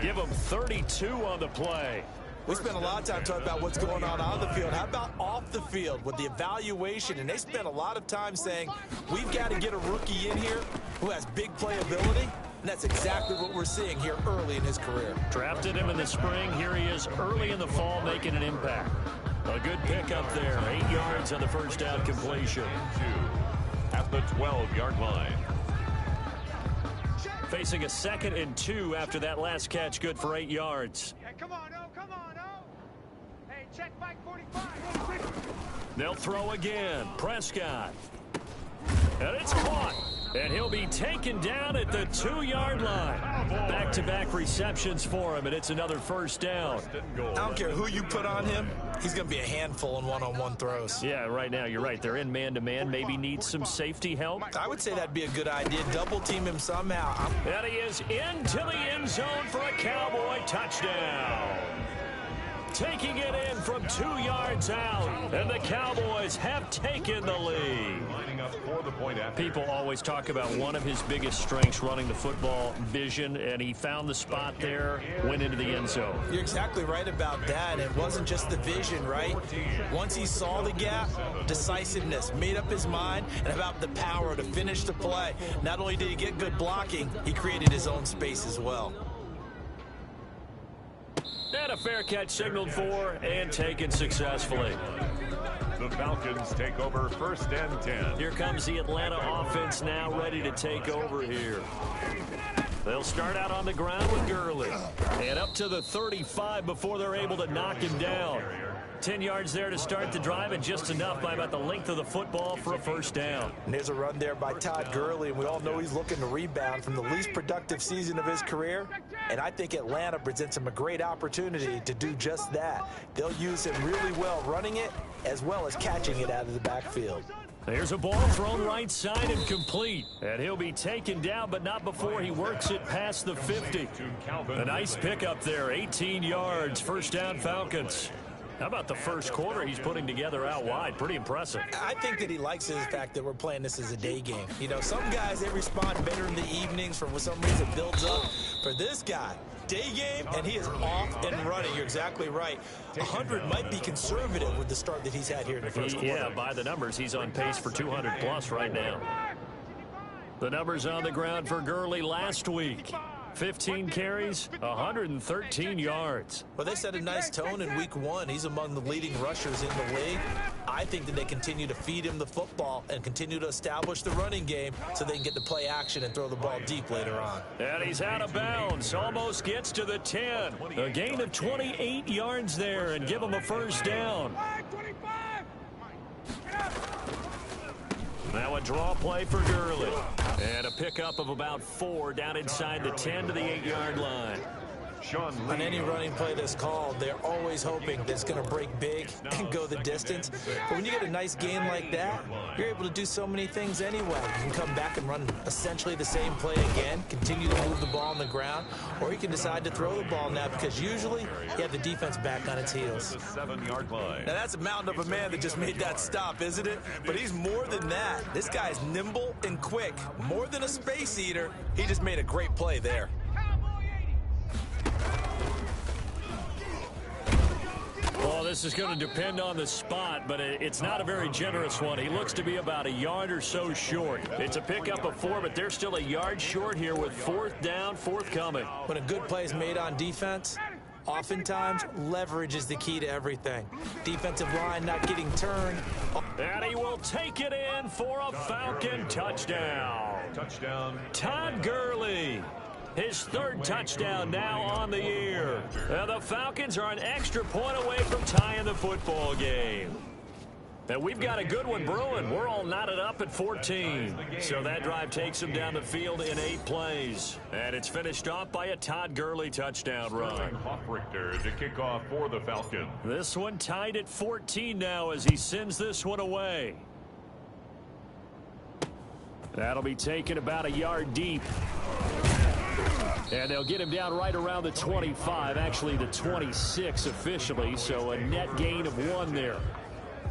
Give them 32 on the play. We spent a lot of time talking about what's going on the field. How about off the field with the evaluation? And they spent a lot of time saying, we've got to get a rookie in here who has big playability. And that's exactly what we're seeing here early in his career. Drafted him in the spring. Here he is early in the fall making an impact. A good pickup there. 8 yards on the first down completion. At the 12-yard line. Facing a 2nd and 2 after that last catch. Good for 8 yards. Hey, come on, oh, come on, oh. Hey, check Mike 45. They'll throw again. Prescott. And it's caught. And he'll be taken down at the 2-yard line. Back-to-back receptions for him, and it's another first down. I don't care who you put on him. He's going to be a handful in one-on-one throws. Yeah, right now, you're right. They're in man-to-man. Maybe needs some safety help. I would say that'd be a good idea. Double team him somehow. And he is into the end zone for a Cowboy touchdown. Taking it in from 2 yards out, and the Cowboys have taken the lead. People always talk about one of his biggest strengths, running the football, vision, and he found the spot there, went into the end zone. You're exactly right about that. It wasn't just the vision, right? Once he saw the gap, decisiveness, made up his mind, and about the power to finish the play. Not only did he get good blocking, he created his own space as well. And a fair catch signaled for and taken successfully. The Falcons take over 1st and 10. Here comes the Atlanta offense now ready to take over here. They'll start out on the ground with Gurley. And up to the 35 before they're able to knock him down. 10 yards there to start the drive, and just enough by about the length of the football for a first down. And there's a run there by Todd Gurley, and we all know he's looking to rebound from the least productive season of his career. And I think Atlanta presents him a great opportunity to do just that. They'll use him really well running it as well as catching it out of the backfield. There's a ball thrown right side and complete. And he'll be taken down, but not before he works it past the 50. A nice pickup there, 18 yards, first down Falcons. How about the first quarter he's putting together out wide? Pretty impressive. I think that he likes the fact that we're playing this as a day game. You know, some guys, they respond better in the evenings for some reason builds up. For this guy, day game, and he is off and running. You're exactly right. 100 might be conservative with the start that he's had here in the first quarter. Yeah, by the numbers, he's on pace for 200 plus right now. The numbers on the ground for Gurley last week. 15 carries, 113 yards. Well, they set a nice tone in week 1. He's among the leading rushers in the league. I think that they continue to feed him the football and continue to establish the running game so they can get to play action and throw the ball deep later on. And he's out of bounds, almost gets to the 10. A gain of 28 yards there and give him a first down. Now a draw play for Gurley. And a pickup of about 4 down inside the 10 to the 8-yard line. On any running play that's called, they're always hoping that it's going to break big and go the distance. But when you get a nice game like that, you're able to do so many things anyway. You can come back and run essentially the same play again, continue to move the ball on the ground, or you can decide to throw the ball now because usually you have the defense back on its heels. Now that's a mountain of a man that just made that stop, isn't it? But he's more than that. This guy's nimble and quick. More than a space eater, he just made a great play there. Well, this is going to depend on the spot, but it's not a very generous one. He looks to be about a yard or so short. It's a pickup of 4, but they're still a yard short here with 4th down, forthcoming. When a good play is made on defense, oftentimes leverage is the key to everything. Defensive line not getting turned. And he will take it in for a Falcon touchdown. Todd Gurley. His 3rd touchdown now on the year. And the Falcons are an extra point away from tying the football game. And we've got a good one brewing. We're all knotted up at 14. So that drive takes him down the field in 8 plays. And it's finished off by a Todd Gurley touchdown run. Hoffrichter to kick off for the Falcons. This one tied at 14 now as he sends this one away. That'll be taken about a yard deep. And they'll get him down right around the 25, actually the 26 officially, so a net gain of 1 there.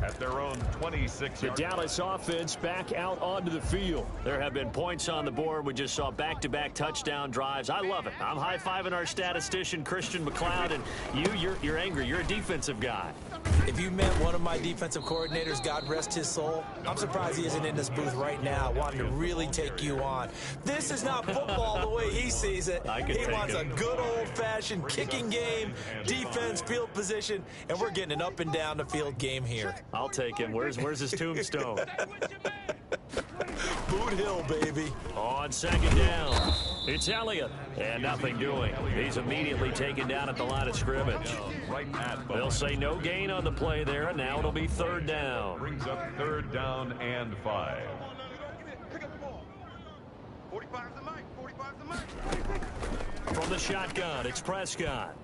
At their own 26. The Dallas offense back out onto the field. There have been points on the board. We just saw back-to-back touchdown drives. I love it. I'm high-fiving our statistician, Christian McLeod, and you're angry. You're a defensive guy. If you met one of my defensive coordinators, God rest his soul, I'm surprised he isn't in this booth right now wanting to really take you on. This is not football the way he sees it. He wants a good old-fashioned kicking game, defense, field position, and we're getting an up-and-down-the-field game here. I'll take him. Where's his tombstone? Boot Hill, baby. On 2nd down, it's Elliott. And nothing doing. He's immediately taken down at the line of scrimmage. They'll say no gain on the play there, and now it'll be 3rd down. Brings up 3rd down and 5. Pick up the ball. 45's the mic. 45's the mic. From the shotgun, it's Prescott.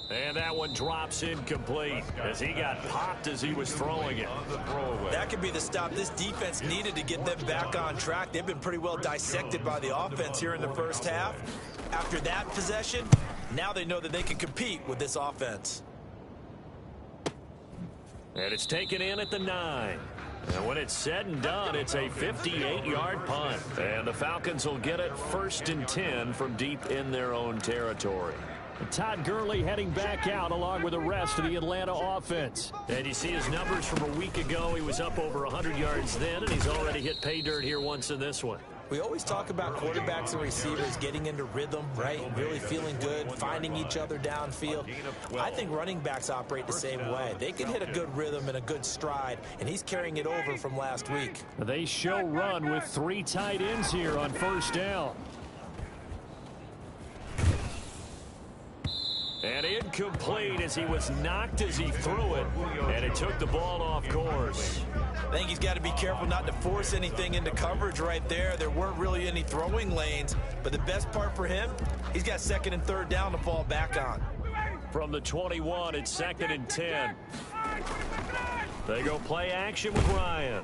And that one drops incomplete as he got popped as he was throwing it. That could be the stop this defense needed to get them back on track. They've been pretty well dissected by the offense here in the first half. After that possession, now they know that they can compete with this offense. And it's taken in at the 9. And when it's said and done, it's a 58-yard punt. And the Falcons will get it 1st and 10 from deep in their own territory. Todd Gurley heading back out along with the rest of the Atlanta offense. And you see his numbers from a week ago. He was up over 100 yards then, and he's already hit pay dirt here once in this one. We always talk about quarterbacks and receivers getting into rhythm, right? Really feeling good, finding each other downfield. I think running backs operate the same way. They can hit a good rhythm and a good stride, and he's carrying it over from last week. They show run with 3 tight ends here on 1st down. And incomplete as he was knocked as he threw it, and it took the ball off course. I think he's got to be careful not to force anything into coverage right there. There weren't really any throwing lanes, but the best part for him, he's got 2nd and 3rd down to fall back on. From the 21, it's 2nd and 10. They go play action with Ryan.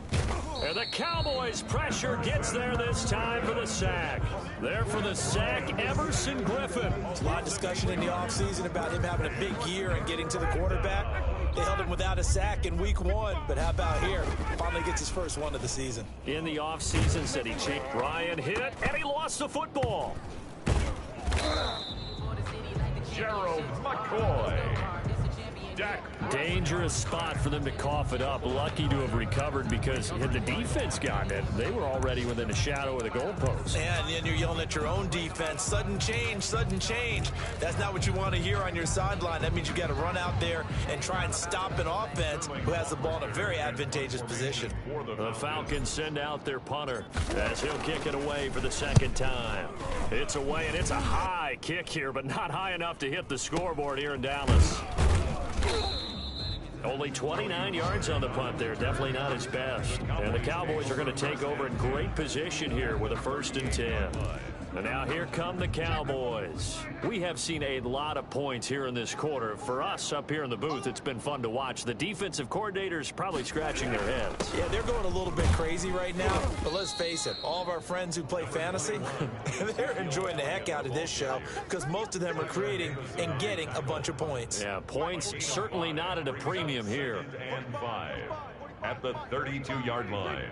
And the Cowboys pressure gets there this time for the sack. There for the sack, Everson Griffin. There's a lot of discussion in the offseason about him having a big year and getting to the quarterback. They held him without a sack in week 1, but how about here? Finally gets his first one of the season. In the offseason, said he changed. Ryan hit, and he lost the football. Gerald McCoy. Dangerous spot for them to cough it up. Lucky to have recovered because had the defense gotten it, they were already within a shadow of the goalpost. And then you're yelling at your own defense. Sudden change, sudden change. That's not what you want to hear on your sideline. That means you got to run out there and try and stop an offense who has the ball in a very advantageous position. The Falcons send out their punter as he'll kick it away for the 2nd time. It's away, and it's a high kick here, but not high enough to hit the scoreboard here in Dallas. Only 29 yards on the punt there. Definitely not his best. And the Cowboys are going to take over in great position here with a 1st and 10. And now here come the Cowboys. We have seen a lot of points here in this quarter. For us up here in the booth, it's been fun to watch. The defensive coordinators probably scratching their heads. Yeah, they're going a little bit crazy right now. But let's face it, all of our friends who play fantasy, they're enjoying the heck out of this show because most of them are creating and getting a bunch of points. Yeah, points certainly not at a premium here. And 5 at the 32-yard line.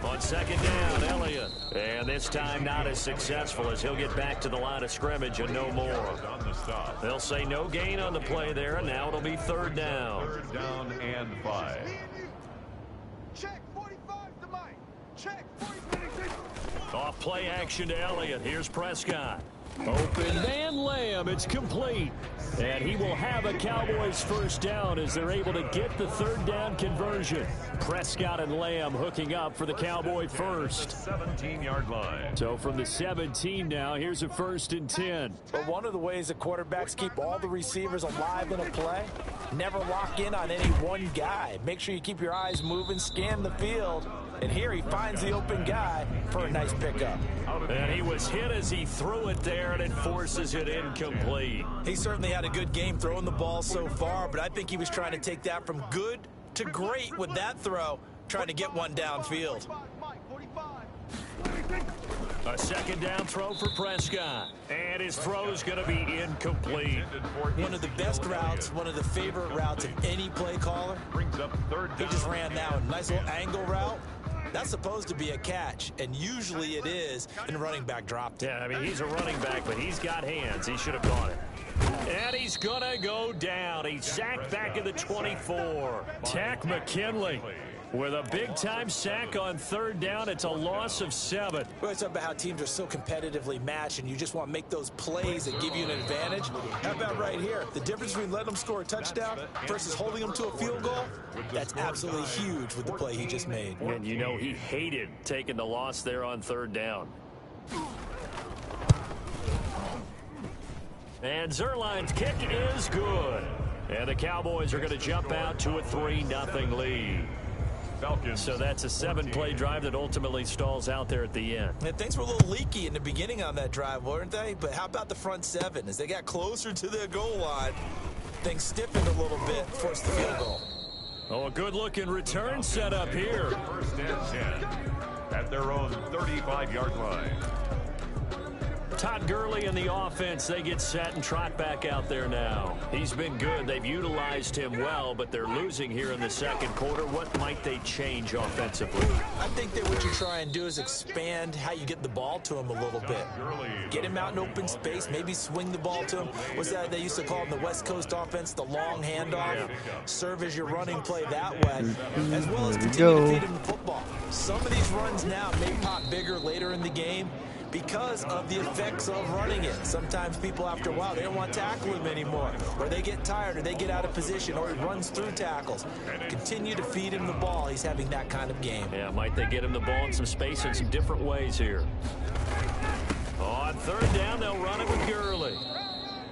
On second down, Elliott. And this time not as successful as he'll get back to the line of scrimmage and no more. They'll say no gain on the play there, and now it'll be third down. Third down and 5. Check 45 to Mike. Check 45. Off play action to Elliott. Here's Prescott. Open man Lamb. It's complete. And he will have a Cowboys first down as they're able to get the third down conversion. Prescott and Lamb hooking up for the Cowboy first. 17-yard line. So from the 17 now, here's a 1st and 10. But one of the ways that quarterbacks keep all the receivers alive in a play, never lock in on any one guy. Make sure you keep your eyes moving, scan the field. And here he finds the open guy for a nice pickup. And he was hit as he threw it there, and it forces it incomplete. He certainly had a good game throwing the ball so far, but I think he was trying to take that from good to great with that throw, trying to get one downfield. A second down throw for Prescott. And his throw's going to be incomplete. One of the best routes, one of the favorite routes of any play caller. Brings up third He down. just ran that one. Nice little angle route. That's supposed to be a catch, and usually it is, and running back dropped it. Yeah, I mean, he's a running back, but he's got hands. He should have caught it. And he's going to go down. He's sacked back at the 24. Tack McKinley with a big-time sack on third down. It's a loss of 7. We always talk about how teams are so competitively matched, and you just want to make those plays that give you an advantage. How about right here? The difference between letting them score a touchdown versus holding them to a field goal, that's absolutely huge with the play he just made. And you know he hated taking the loss there on third down. And Zerline's kick is good. And the Cowboys are going to jump out to a 3-0 lead. Falcons. So that's a 7-play drive that ultimately stalls out there at the end. And things were a little leaky in the beginning on that drive, weren't they? But how about the front 7? As they got closer to their goal line, things stiffened a little bit, forced the field goal. Oh, a good-looking return set up here. First and 10 at their own 35-yard line. Todd Gurley and the offense, they get set and trot back out there now. He's been good. They've utilized him well, but they're losing here in the second quarter. What might they change offensively? I think that what you try and do is expand how you get the ball to him a little bit. Get him out in open space, maybe swing the ball to him. What's that they used to call in the West Coast offense, the long handoff? Serve as your running play that way, as well as continue to feed him the football. Some of these runs now may pop bigger later in the game because of the effects of running it. Sometimes people, after a while, they don't want to tackle him anymore, or they get tired, or they get out of position, or he runs through tackles. Continue to feed him the ball. He's having that kind of game. Yeah, might they get him the ball in some space in some different ways here. On third down, they'll run it with Gurley.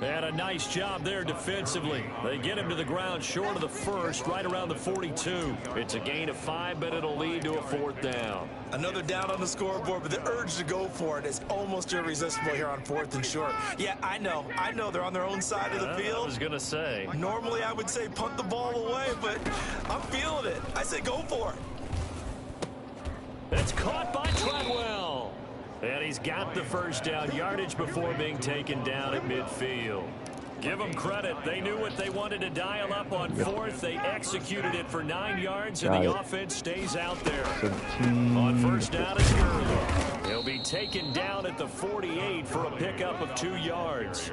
And a nice job there defensively. They get him to the ground short of the first, right around the 42. It's a gain of 5, but it'll lead to a 4th down. Another down on the scoreboard, but the urge to go for it is almost irresistible here on 4th and short. Yeah, I know they're on their own side of the field. I was going to say. Normally I would say punt the ball away, but I'm feeling it. I say go for it. It's caught by Treadwell. And he's got the first down yardage before being taken down at midfield. Give them credit. They knew what they wanted to dial up on 4th. They executed it for 9 yards, and the offense stays out there. 17. On first down is Gurley. He'll be taken down at the 48 for a pickup of 2 yards.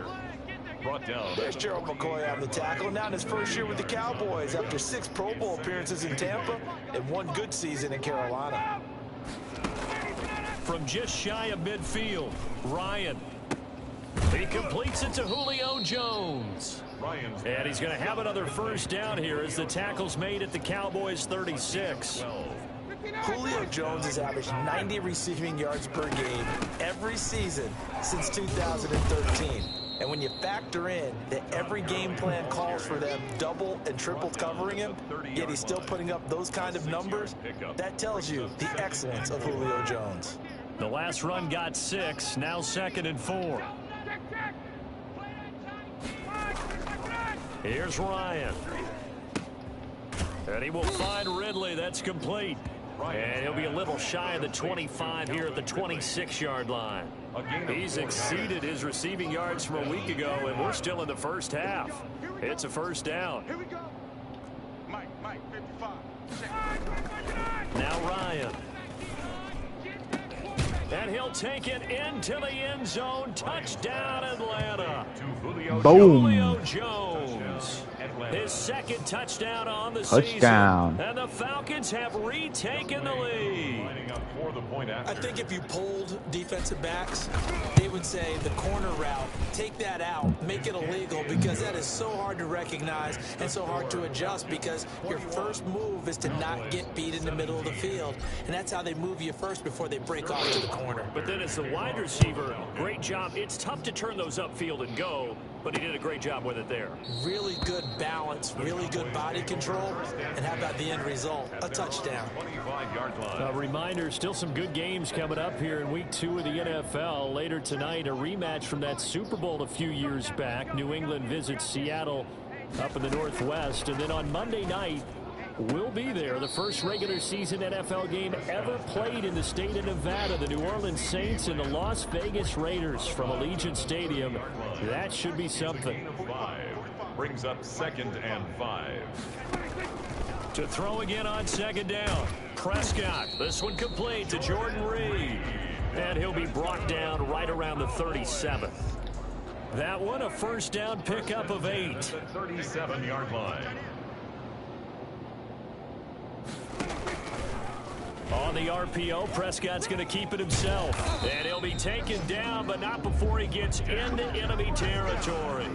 Brought down. There's Gerald McCoy on the tackle. Now in his first year with the Cowboys after 6 Pro Bowl appearances in Tampa and 1 good season in Carolina. From just shy of midfield, Ryan. He completes it to Julio Jones. And he's going to have another first down here as the tackle's made at the Cowboys 36. Julio Jones has averaged 90 receiving yards per game every season since 2013. And when you factor in that every game plan calls for them double and triple covering him, yet he's still putting up those kind of numbers, that tells you the excellence of Julio Jones. The last run got 6, now 2nd and 4. Here's Ryan. And he will find Ridley. That's complete. And he'll be a little shy of the 25 here at the 26-yard line. He's exceeded his receiving yards from a week ago, and we're still in the first half. It's a first down. Here we go. Mike, 55. Now Ryan. And he'll take it into the end zone. Touchdown, Atlanta. Boom. Julio Jones. His 2nd touchdown on the Touchdown. season. And the Falcons have retaken the lead. I think if you polled defensive backs, they would say the corner route, take that out, make it illegal, because that is so hard to recognize and so hard to adjust, because your first move is to not get beat in the middle of the field. And that's how they move you first before they break off to the corner. But then as the wide receiver, great job. It's tough to turn those upfield and go, but he did a great job with it there. Really good balance, really good body control, and how about the end result? A touchdown. A reminder, still some good games coming up here in week 2 of the NFL. Later tonight, a rematch from that Super Bowl a few years back. New England visits Seattle up in the Northwest. And then on Monday night, we'll be there. The first regular season NFL game ever played in the state of Nevada. The New Orleans Saints and the Las Vegas Raiders from Allegiant Stadium. That should be something. Brings up 2nd and 5. To throw again on 2nd down. Prescott. This one complete to Jordan Reed. And he'll be brought down right around the 37th. That one a first down pickup of 8. The 37-yard line. On the RPO, Prescott's going to keep it himself. And he'll be taken down, but not before he gets into enemy territory.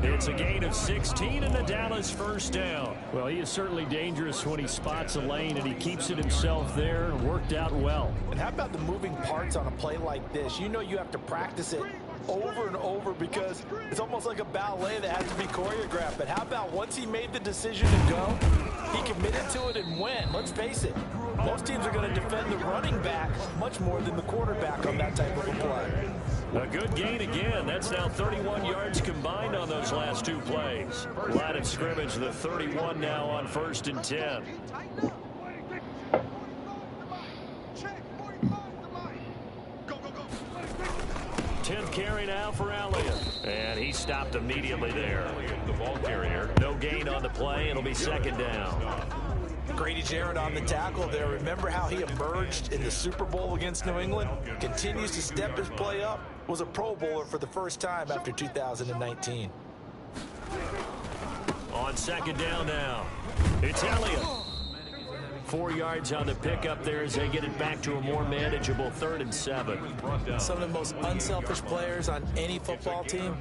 It's a gain of 16 and the Dallas first down. Well, he is certainly dangerous when he spots a lane, and he keeps it himself there and worked out well. And how about the moving parts on a play like this? You know you have to practice it over and over because it's almost like a ballet that has to be choreographed. But how about once he made the decision to go, he committed to it and went. Let's face it, most teams are going to defend the running back much more than the quarterback on that type of a play. A good gain again. That's now 31 yards combined on those last 2 plays. Line of scrimmage, the 31 now on 1st and 10. 10th carry now for Elliott. And he stopped immediately there. The ball carrier. No gain on the play. It'll be 2nd down. Grady Jarrett on the tackle there. Remember how he emerged in the Super Bowl against New England? Continues to step his play up. Was a Pro Bowler for the first time after 2019. On 2nd down now. It's Elliott. 4 yards on the pickup there as they get it back to a more manageable 3rd and 7. Some of the most unselfish players on any football team,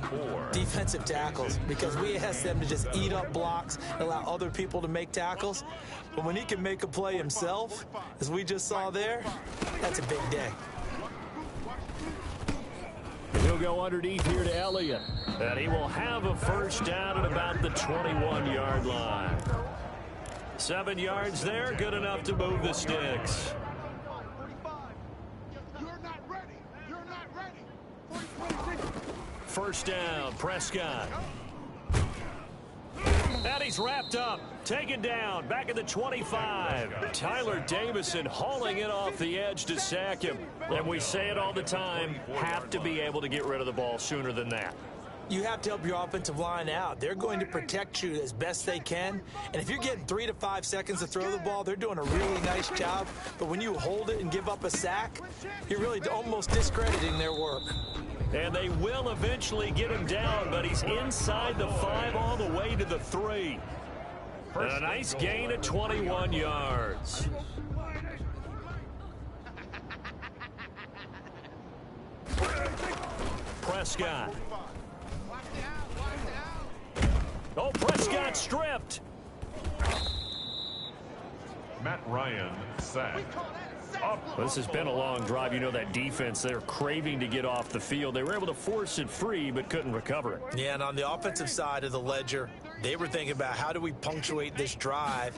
defensive tackles, because we ask them to just eat up blocks and allow other people to make tackles. But when he can make a play himself, as we just saw there, that's a big day. He'll go underneath here to Elliott. And he will have a first down at about the 21-yard line. 7 yards there, good enough to move the sticks. You're not ready. You're not ready. First down, Prescott. And he's wrapped up, taken down, back at the 25. Tyler Davison hauling it off the edge to sack him. And we say it all the time, have to be able to get rid of the ball sooner than that. You have to help your offensive line out. They're going to protect you as best they can. And if you're getting 3 to 5 seconds to throw the ball, they're doing a really nice job. But when you hold it and give up a sack, you're really almost discrediting their work. And they will eventually get him down, but he's inside the 5 all the way to the 3. And a nice gain of 21 yards. Prescott. Oh, Prescott stripped. Matt Ryan sacked. This has been a long drive. You know that defense, they're craving to get off the field. They were able to force it free, but couldn't recover it. Yeah, and on the offensive side of the ledger, they were thinking about how do we punctuate this drive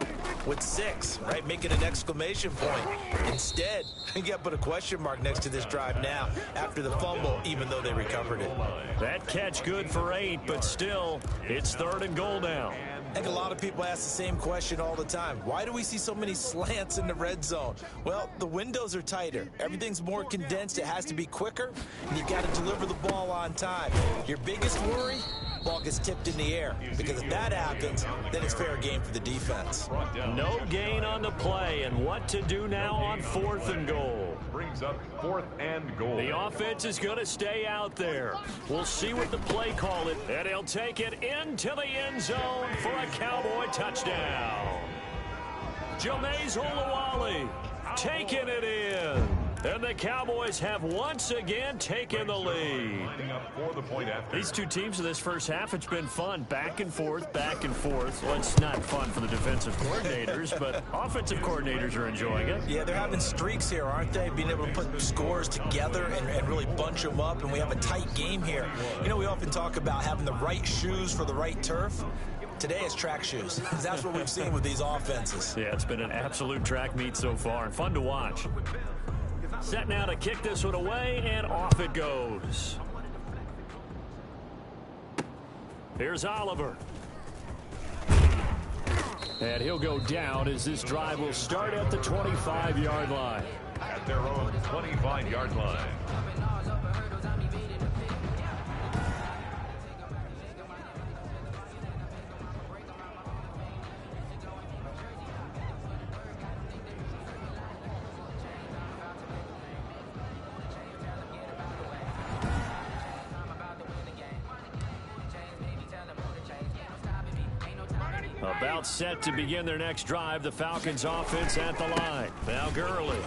with 6, right? Make it an exclamation point. Instead, you got to put a question mark next to this drive now after the fumble, even though they recovered it. That catch good for 8, but still, it's 3rd and goal now. I think a lot of people ask the same question all the time. Why do we see so many slants in the red zone? Well, the windows are tighter. Everything's more condensed. It has to be quicker, and you've got to deliver the ball on time. Your biggest worry? Ball gets tipped in the air, because if that happens, then it's fair game for the defense. No gain on the play, and what to do now on 4th and goal. Brings up 4th and goal. The offense is going to stay out there. We'll see what the play call it, and he'll take it into the end zone for a Cowboy touchdown. Jameis Olawale taking it in. And the Cowboys have once again taken the lead. These two teams in this first half, it's been fun. Back and forth, back and forth. Well, it's not fun for the defensive coordinators, but offensive coordinators are enjoying it. Yeah, they're having streaks here, aren't they? Being able to put scores together and really bunch them up, and we have a tight game here. You know, we often talk about having the right shoes for the right turf. Today it's track shoes. That's what we've seen with these offenses. Yeah, it's been an absolute track meet so far, and fun to watch. Set now to kick this one away, and off it goes. Here's Oliver. And he'll go down as this drive will start at the 25-yard line. At their own 25-yard line. About set to begin their next drive, the Falcons offense at the line. Now Gurley.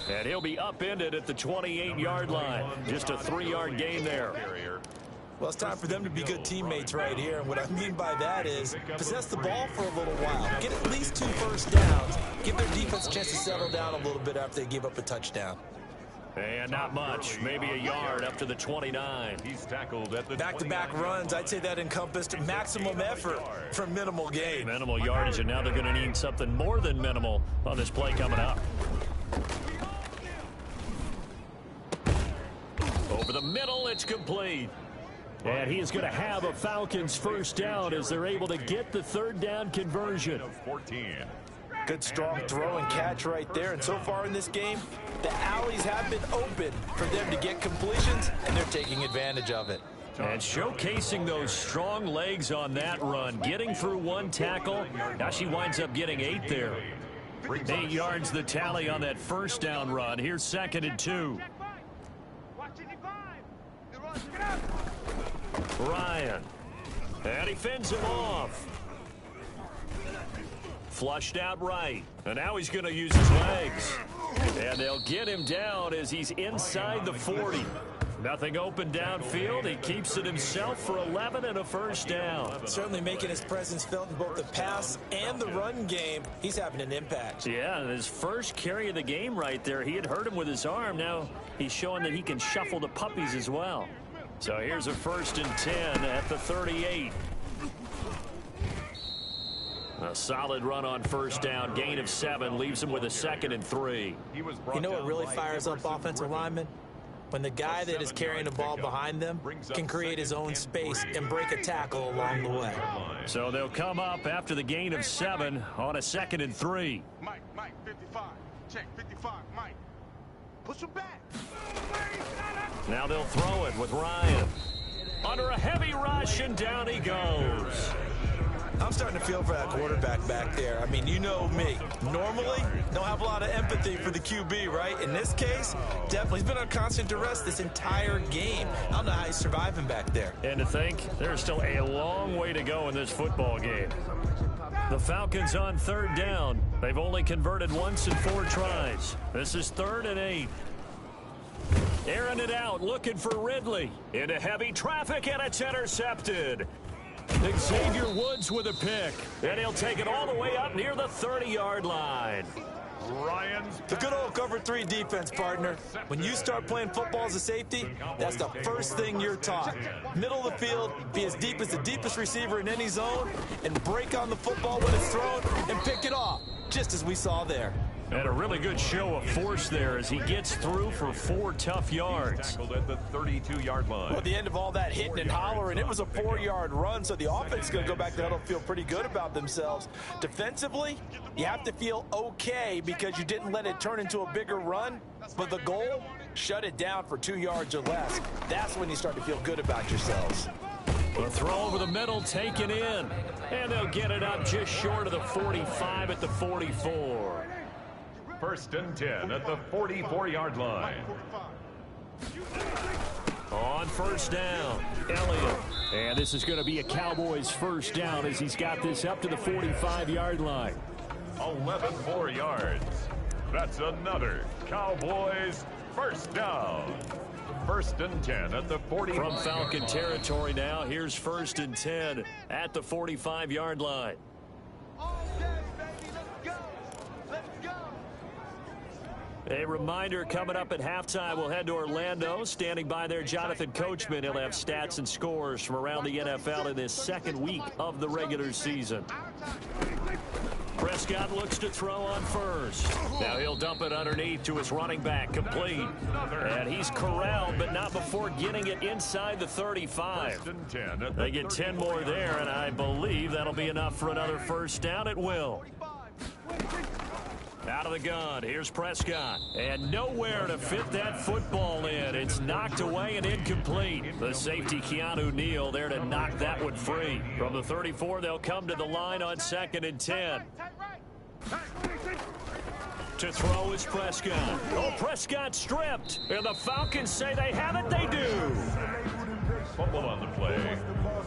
And he'll be upended at the 28-yard line. Just a 3-yard gain there. Well, it's time for them to be good teammates right here. And what I mean by that is possess the ball for a little while. Get at least 2 first downs. Give their defense a chance to settle down a little bit after they give up a touchdown. And not much, maybe a yard up to the 29. He's tackled at the back-to-back runs. I'd say that encompassed maximum effort for minimal gain. Minimal yardage, and now they're going to need something more than minimal on this play coming up. Over the middle, it's complete. And he is going to have a Falcons first down as they're able to get the 3rd down conversion. 14. Good strong throw and catch right there. And so far in this game, the alleys have been open for them to get completions, and they're taking advantage of it. And showcasing those strong legs on that run, getting through 1 tackle. Now she winds up getting 8 there. 8 yards the tally on that first down run. Here's 2nd and 2. Ryan. And he fends him off. Flushed out right. And now he's going to use his legs. And they'll get him down as he's inside the 40. Nothing open downfield. He keeps it himself for 11 and a first down. Certainly making his presence felt in both the pass and the run game. He's having an impact. Yeah, and his first carry of the game right there, he had hurt him with his arm. Now he's showing that he can shuffle the puppies as well. So here's a 1st and 10 at the 38. A solid run on first down, gain of 7, leaves him with a 2nd and 3. You know what really fires up offensive linemen? When the guy that is carrying the ball behind them can create his own space and break a tackle along the way. So they'll come up after the gain of 7 on a 2nd and 3. Mike, 55. Check, 55, Mike. Push him back. Now they'll throw it with Ryan. Under a heavy rush, and down he goes. I'm starting to feel for that quarterback back there. I mean, you know me. Normally, don't have a lot of empathy for the QB, right? In this case, definitely. He's been on constant duress this entire game. I don't know how he's surviving back there. And to think, there's still a long way to go in this football game. The Falcons on 3rd down. They've only converted once in 4 tries. This is 3rd and 8. Airing it out, looking for Ridley. Into heavy traffic, and it's intercepted. Xavier Woods with a pick. And he'll take it all the way up near the 30-yard line. Ryan's The good old cover 3 defense, partner. When you start playing football as a safety, that's the first thing you're taught. Middle of the field, be as deep as the deepest receiver in any zone, and break on the football when it's thrown and pick it off, just as we saw there. And a really good show of force there as he gets through for 4 tough yards. tackled at the 32-yard line. Well, at the end of all that hitting and hollering, it was a 4-yard run, so the offense is going to go back to the huddle, feel pretty good about themselves. Defensively, you have to feel okay because you didn't let it turn into a bigger run, but the goal, shut it down for 2 yards or less. That's when you start to feel good about yourselves. The throw over the middle taken in, and they'll get it up just short of the 45 at the 44. 1st and 10 at the 44-yard line. On 1st down, Elliott. And this is going to be a Cowboys 1st down as he's got this up to the 45-yard line. 11 more yards. That's another Cowboys 1st down. 1st and 10 at the 40. From Falcon territory now, here's 1st and 10 at the 45-yard line. A reminder, coming up at halftime, we'll head to Orlando. Standing by there, Jonathan Coachman. He'll have stats and scores from around the NFL in this 2nd week of the regular season. Prescott looks to throw on 1st. Now he'll dump it underneath to his running back, complete. And he's corralled, but not before getting it inside the 35. They get 10 more there, and I believe that'll be enough for another 1st down. It will. Out of the gun, here's Prescott. And nowhere to fit that football in. It's knocked away and incomplete. The safety, Keanu Neal, there to knock that one free. From the 34, they'll come to the line on 2nd and 10. To throw is Prescott. Oh, Prescott stripped. And the Falcons say they have it. They do. Fumble on the play.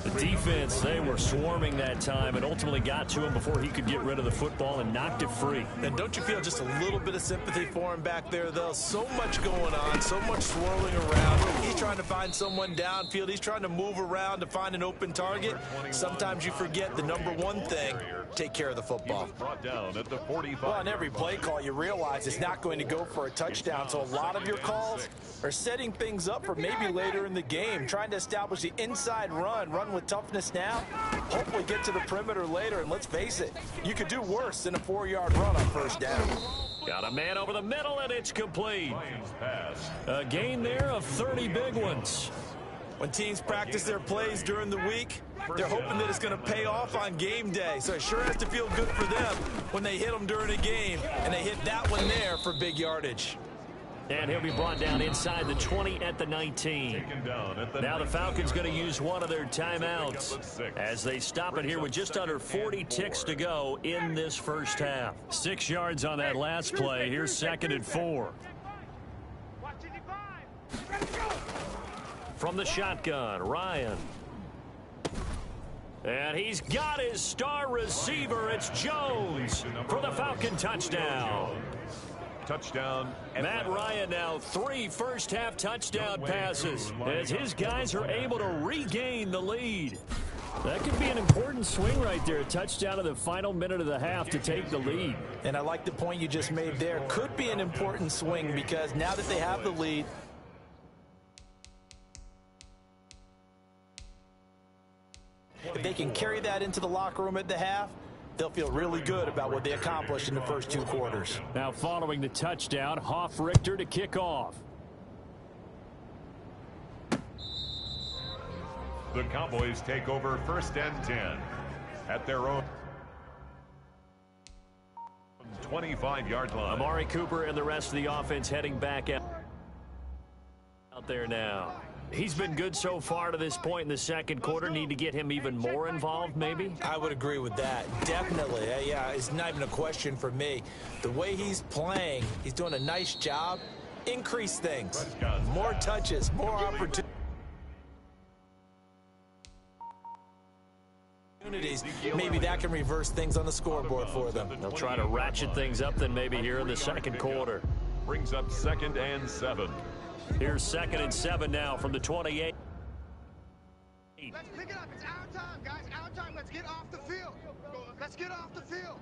The defense, they were swarming that time and ultimately got to him before he could get rid of the football and knocked it free. And don't you feel just a little bit of sympathy for him back there, though? So much going on, so much swirling around. He's trying to find someone downfield. He's trying to move around to find an open target. Sometimes you forget the number one thing, take care of the football. Brought down at the 45. Well, on every play call, you realize it's not going to go for a touchdown. So a lot of your calls are setting things up for maybe later in the game, trying to establish the inside run with toughness now, hopefully get to the perimeter later. And let's face it, you could do worse than a 4-yard run on 1st down. Got a man over the middle, and it's complete. A gain there of 30 big ones. When teams practice their plays during the week, they're hoping that it's going to pay off on game day. So it sure has to feel good for them when they hit them during a game, and they hit that one there for big yardage. And he'll be brought down inside the 20 at the 19. Now the Falcons going to use one of their timeouts as they stop it here with just under 40 ticks to go in this 1st half. 6 yards on that last play. Here's 2nd and 4. From the shotgun, Ryan. And he's got his star receiver. It's Jones for the Falcon touchdown. Touchdown. Matt Ryan now 3 first-half touchdown passes as his guys are able to regain the lead. That could be an important swing right there. A touchdown in the final minute of the half to take the lead. And I like the point you just made there. Could be an important swing because now that they have the lead, if they can carry that into the locker room at the half, they'll feel really good about what they accomplished in the first 2 quarters. Now following the touchdown, Hoff-Richter to kick off. The Cowboys take over 1st and 10 at their own 25-yard line. Amari Cooper and the rest of the offense heading back out there now. He's been good so far to this point in the 2nd quarter. Need to get him even more involved, maybe? I would agree with that. Definitely. Yeah, it's not even a question for me. The way he's playing, he's doing a nice job. Increase things. More touches, more opportunities. Maybe that can reverse things on the scoreboard for them. They'll try to ratchet things up then maybe here in the 2nd quarter. Brings up 2nd and 7. Here's 2nd and 7 now from the 28. Let's pick it up. It's our time, guys. Our time. Let's get off the field. Let's get off the field.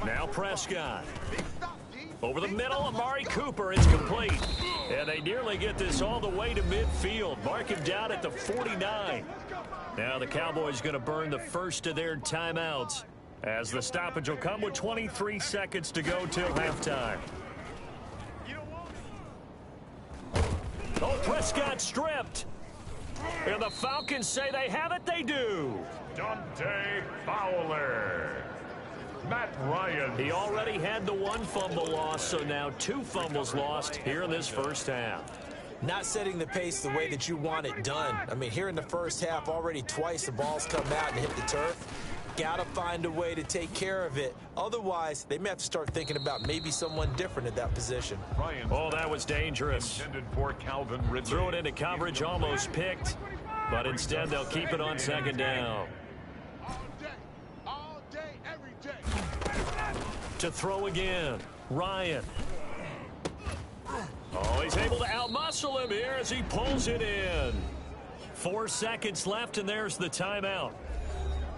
Now Prescott. Over the middle, Amari Cooper. It's complete. And they nearly get this all the way to midfield. Mark him down at the 49. Now the Cowboys going to burn the first of their timeouts, as the stoppage will come with 23 seconds to go till halftime. Oh, Prescott stripped. And the Falcons say they have it. They do. Dante Fowler. Matt Ryan. He already had the one fumble loss, so now 2 fumbles lost here in this first half. Not setting the pace the way that you want it done. I mean, here in the first half, already twice the ball's come out and hit the turf. Got to find a way to take care of it. Otherwise, they may have to start thinking about maybe someone different at that position. Oh, that was dangerous. For Calvin Ridley. Threw it into coverage, almost picked. But instead, they'll keep it on second down. All day, every day. To throw again, Ryan. Oh, he's able to outmuscle him here as he pulls it in. 4 seconds left, and there's the timeout.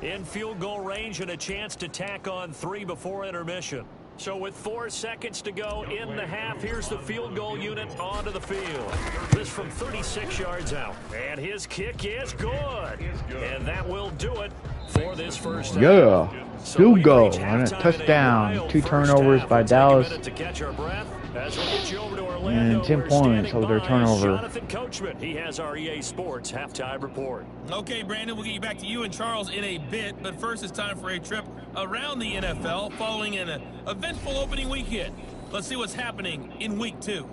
In field goal range and a chance to tack on 3 before intermission. So with 4 seconds to go in the half, here's the field goal unit onto the field. This from 36 yards out. And his kick is good. And that will do it for this first half. Yeah. Field goal and a touchdown. 2 turnovers by Dallas. And 10 points of their turnover. Jonathan Coachman, he has our EA Sports halftime report. Okay, Brandon, we'll get you back to you and Charles in a bit, but first it's time for a trip around the NFL following an eventful opening weekend. Let's see what's happening in Week 2.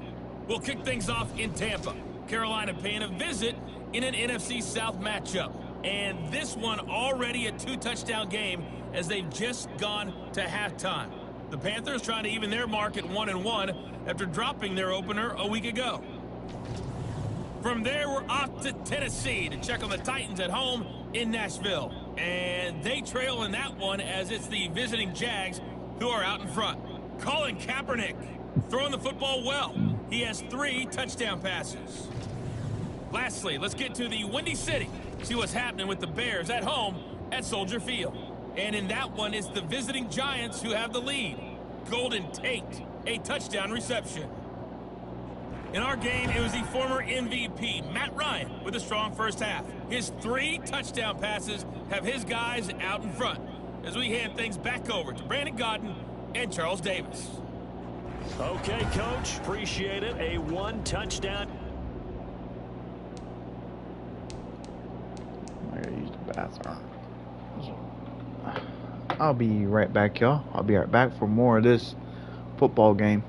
We'll kick things off in Tampa. Carolina paying a visit in an NFC South matchup. And this one already a 2-touchdown game as they've just gone to halftime. The Panthers trying to even their mark at 1-1 after dropping their opener a week ago. From there, we're off to Tennessee to check on the Titans at home in Nashville. And they trail in that one as it's the visiting Jags who are out in front. Colin Kaepernick throwing the football well. He has 3 touchdown passes. Lastly, let's get to the Windy City. See what's happening with the Bears at home at Soldier Field. And in that one, it's the visiting Giants who have the lead. Golden Tate, a touchdown reception. In our game, it was the former MVP, Matt Ryan, with a strong first half. His 3 touchdown passes have his guys out in front as we hand things back over to Brandon Godden and Charles Davis. Okay, Coach, appreciate it. A 1 touchdown. I gotta use the bathroom. I'll be right back, y'all. I'll be right back for more of this football game.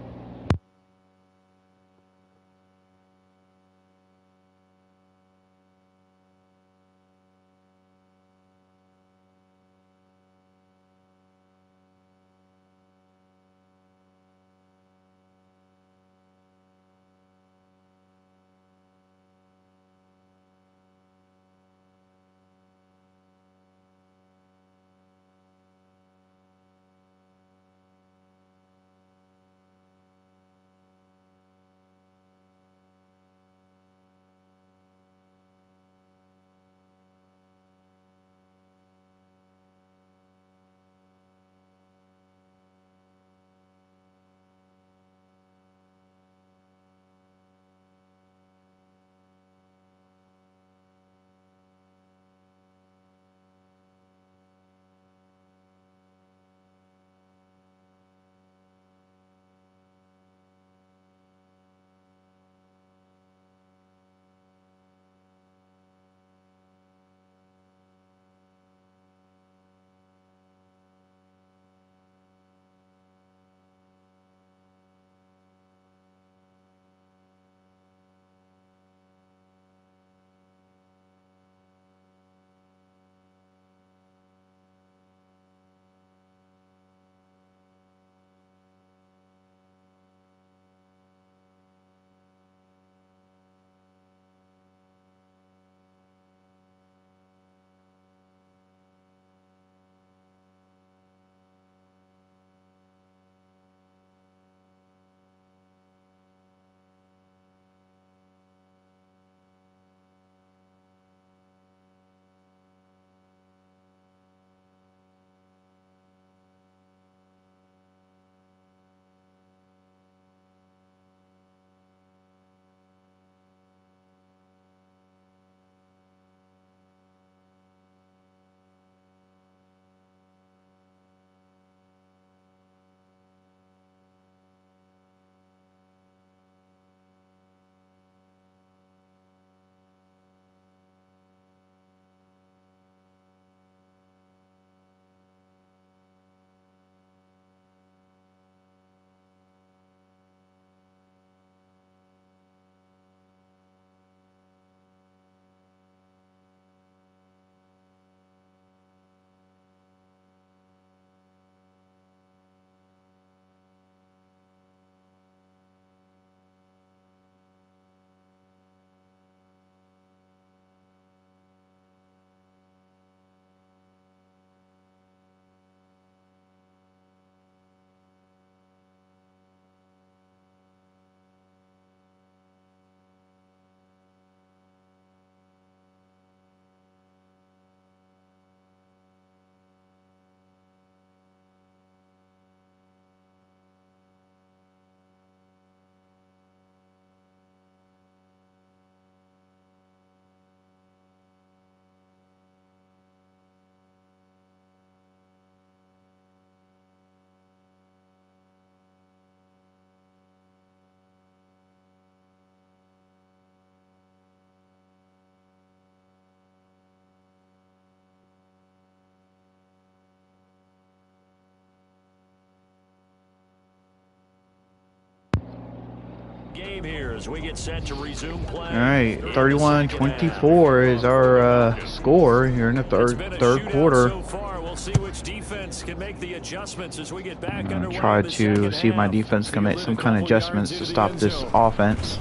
game here as we get set to resume play. All right, 31-24 is our score here in the third quarter. So far. We'll see which defense can make the adjustments as we get back I'm underway. try to see if my defense can make some kind of adjustments to stop this offense.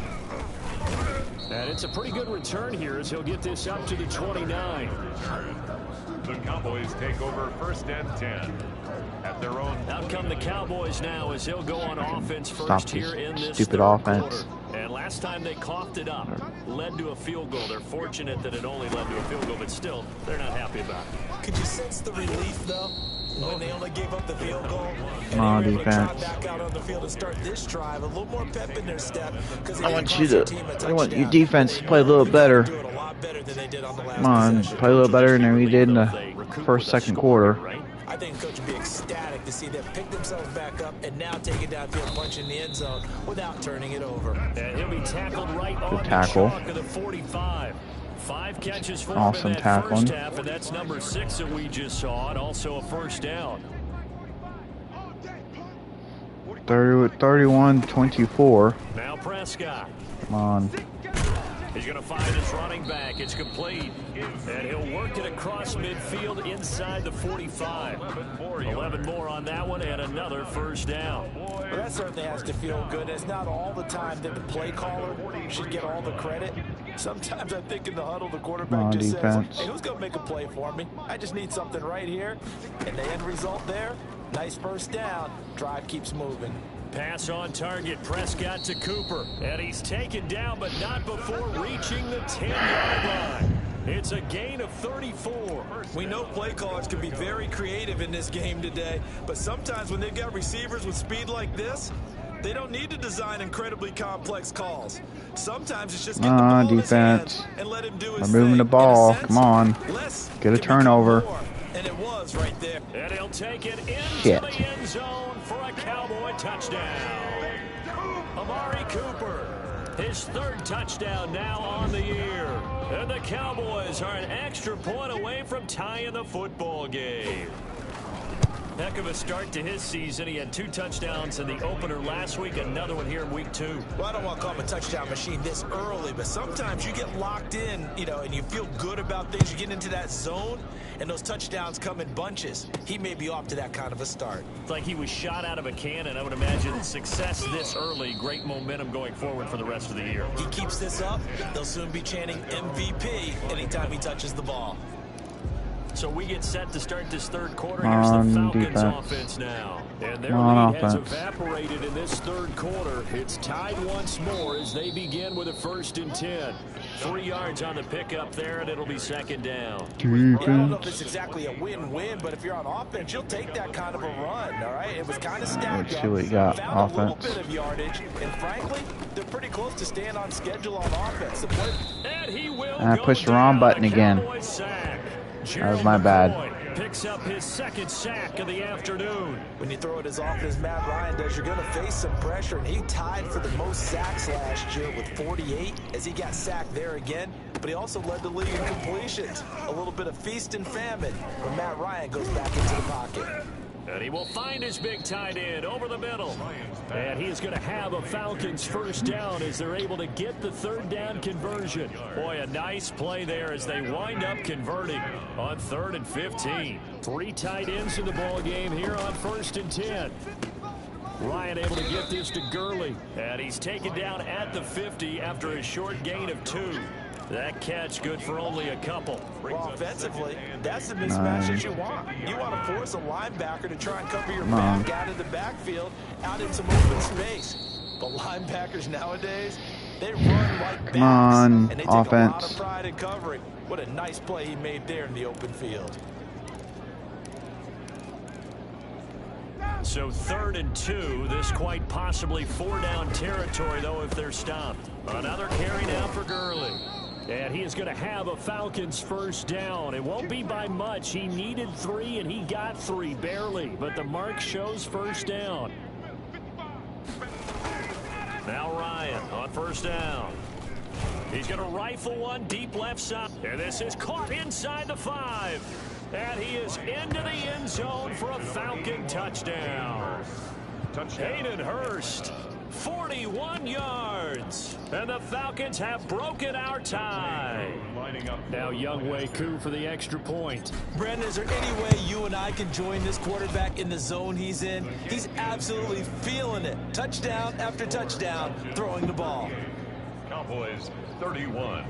And it's a pretty good return here as he'll get this up to the 29. The Cowboys take over 1st and 10 at their own. Out come the Cowboys now as he'll go on offense Stop first this here in this stupid third offense. quarter. And last time they coughed it up, led to a field goal.Ey're fortunate that it only led to a field goal, but still, they're not happy about it. Could you sense the relief, though, when they only gave up the field goal? Come on, and they were able to defense. trot back out on the field and start this drive. A little more pep in their step. I want your defense to play a little better. Doing a lot better than they did on the last Come on, possession. play a little better than we did in the first, second quarter. I think Coach would be ecstatic to see them pick themselves back up and now take it downfield, punch in the end zone without turning it over. And he'll be tackled right on tackle. the chalk of the 45. 5 catches for Awesome him in that tackling. first half, and that's number 6 that we just saw, and also a first down. 31-24. Now Prescott. Come on. He's going to find his running back. It's complete. And he'll work it across midfield inside the 45. 11 more on that one and another first down. Well, that certainly has to feel good. It's not all the time that the play caller should get all the credit. Sometimes I think in the huddle, the quarterback just defense. says, hey, who's going to make a play for me? I just need something right here. And the end result there, nice first down. Drive keeps moving. Pass on target, Prescott to Cooper. And he's taken down, but not before reaching the 10-yard line. It's a gain of 34. We know play callers can be very creative in this game today, but sometimes when they've got receivers with speed like this, they don't need to design incredibly complex calls. Sometimes it's just get the ball in his hands and let him do his We're moving thing. the ball. In a sense, Come on. less Get a can become turnover. more, and it was right there. And he'll take it into Shit. the end zone for a Cowboy touchdown. Amari Cooper, his 3rd touchdown now on the year. And the Cowboys are an extra point away from tying the football game. Heck of a start to his season. He had 2 touchdowns in the opener last week, another one here in week 2. Well, I don't want to call him a touchdown machine this early, but sometimes you get locked in, and you feel good about things. You get into that zone, and those touchdowns come in bunches. He may be off to that kind of a start. It's like he was shot out of a cannon. I would imagine success this early, great momentum going forward for the rest of the year. He keeps this up, they'll soon be chanting MVP anytime he touches the ball. So we get set to start this third quarter. Here's the Falcons offense now. And their lead has evaporated in this third quarter. It's tied once more as they begin with a 1st and 10. 3 yards on the pickup there, and it'll be 2nd down. Yeah, I don't know if it's exactly a win-win, but if you're on offense, you'll take that kind of a run, all right? It was kind of stacked Let's see what you got. Found Offense. a little bit of yardage, and frankly, they're pretty close to staying on schedule on offense. The play And he will I pushed the wrong button again. That was my bad. Picks up his 2nd sack of the afternoon. When you throw it as often as Matt Ryan does, you're going to face some pressure, and he tied for the most sacks last year with 48 as he got sacked there again, but he also led the league in completions. A little bit of feast and famine when Matt Ryan goes back into the pocket. And he will find his big tight end over the middle. And he's going to have a Falcons 1st down as they're able to get the 3rd down conversion. Boy, a nice play there as they wind up converting on 3rd and 15. 3 tight ends in the ball game here on 1st and 10. Ryan able to get this to Gurley. And he's taken down at the 50 after a short gain of 2. That catch good for only a couple. Well, offensively, that's the mismatch that you want. You want to force a linebacker to try and cover your back out of the backfield, out in some open space. But linebackers nowadays, they run like backs. Come on, and they take offense. a lot of pride in covering. What a nice play he made there in the open field. So 3rd and 2. This quite possibly 4-down territory, though, if they're stopped. Another carry now for Gurley. And he is going to have a Falcons 1st down. It won't be by much. He needed 3, and he got 3, barely. But the mark shows 1st down. Now Ryan on 1st down. He's going to rifle one deep left side. And this is caught inside the 5. And he is into the end zone for a Falcon touchdown. Hayden Hurst 41 yards. And the Falcons have broken our tie. Now Younghoe Koo for the extra point. Brandon, is there any way you and I can join this quarterback in the zone he's in? He's absolutely feeling it. Touchdown after touchdown, throwing the ball. Cowboys 31.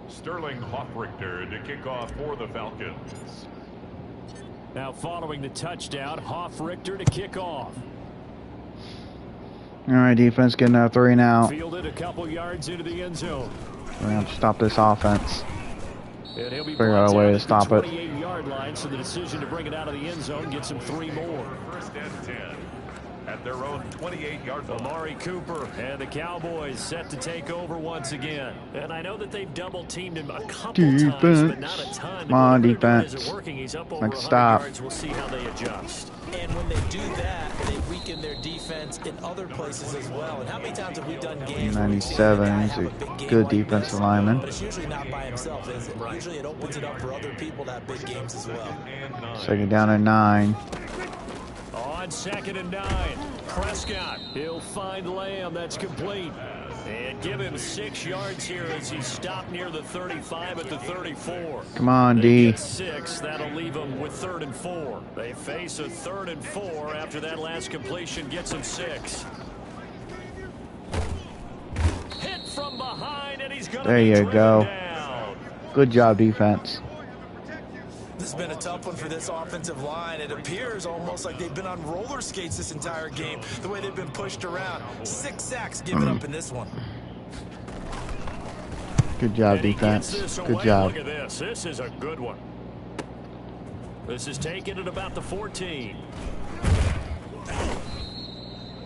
Sterling Hoffrichter to kick off for the Falcons. Now following the touchdown, Hoffrichter to kick off. All right, defense getting a 3 and out. Fielded a couple yards into the end zone. We're going to stop this offense. And he'll be Figure out a way to stop it. 28-yard line, so the decision to bring it out of the end zone gets him 3 more. First and 10 at their own 28-yard line. Amari Cooper and the Cowboys set to take over once again. And I know that they've double-teamed him a couple times, but not a ton. Come on, defense. Isn't working. He's up over Make 100 stop. yards. We'll see how they adjust. And when they do that, they weaken their defense in other places as well. And how many times have we done games where we've seen a guy 97 have is a big a game good like defensive this, lineman. but it's usually not by himself, is it? Usually it opens it up for other people to have big games as well. Second down and 9. On 2nd and 9, Prescott. He'll find Lamb. That's complete. And give him 6 yards here as he's stopped near the 35 at the 34. Come on, They D. get 6. That'll leave them with 3rd and 4. They face a 3rd and 4 after that last completion gets them 6. Hit from behind, and he's going to There be you driven go. down. Good job, defense. This has been a tough one for this offensive line. It appears almost like they've been on roller skates this entire game, the way they've been pushed around. 6 sacks given up in this one. Good job, And he gets defense. this Good away. job. Look at this. This is a good one. This is taken at about the 14.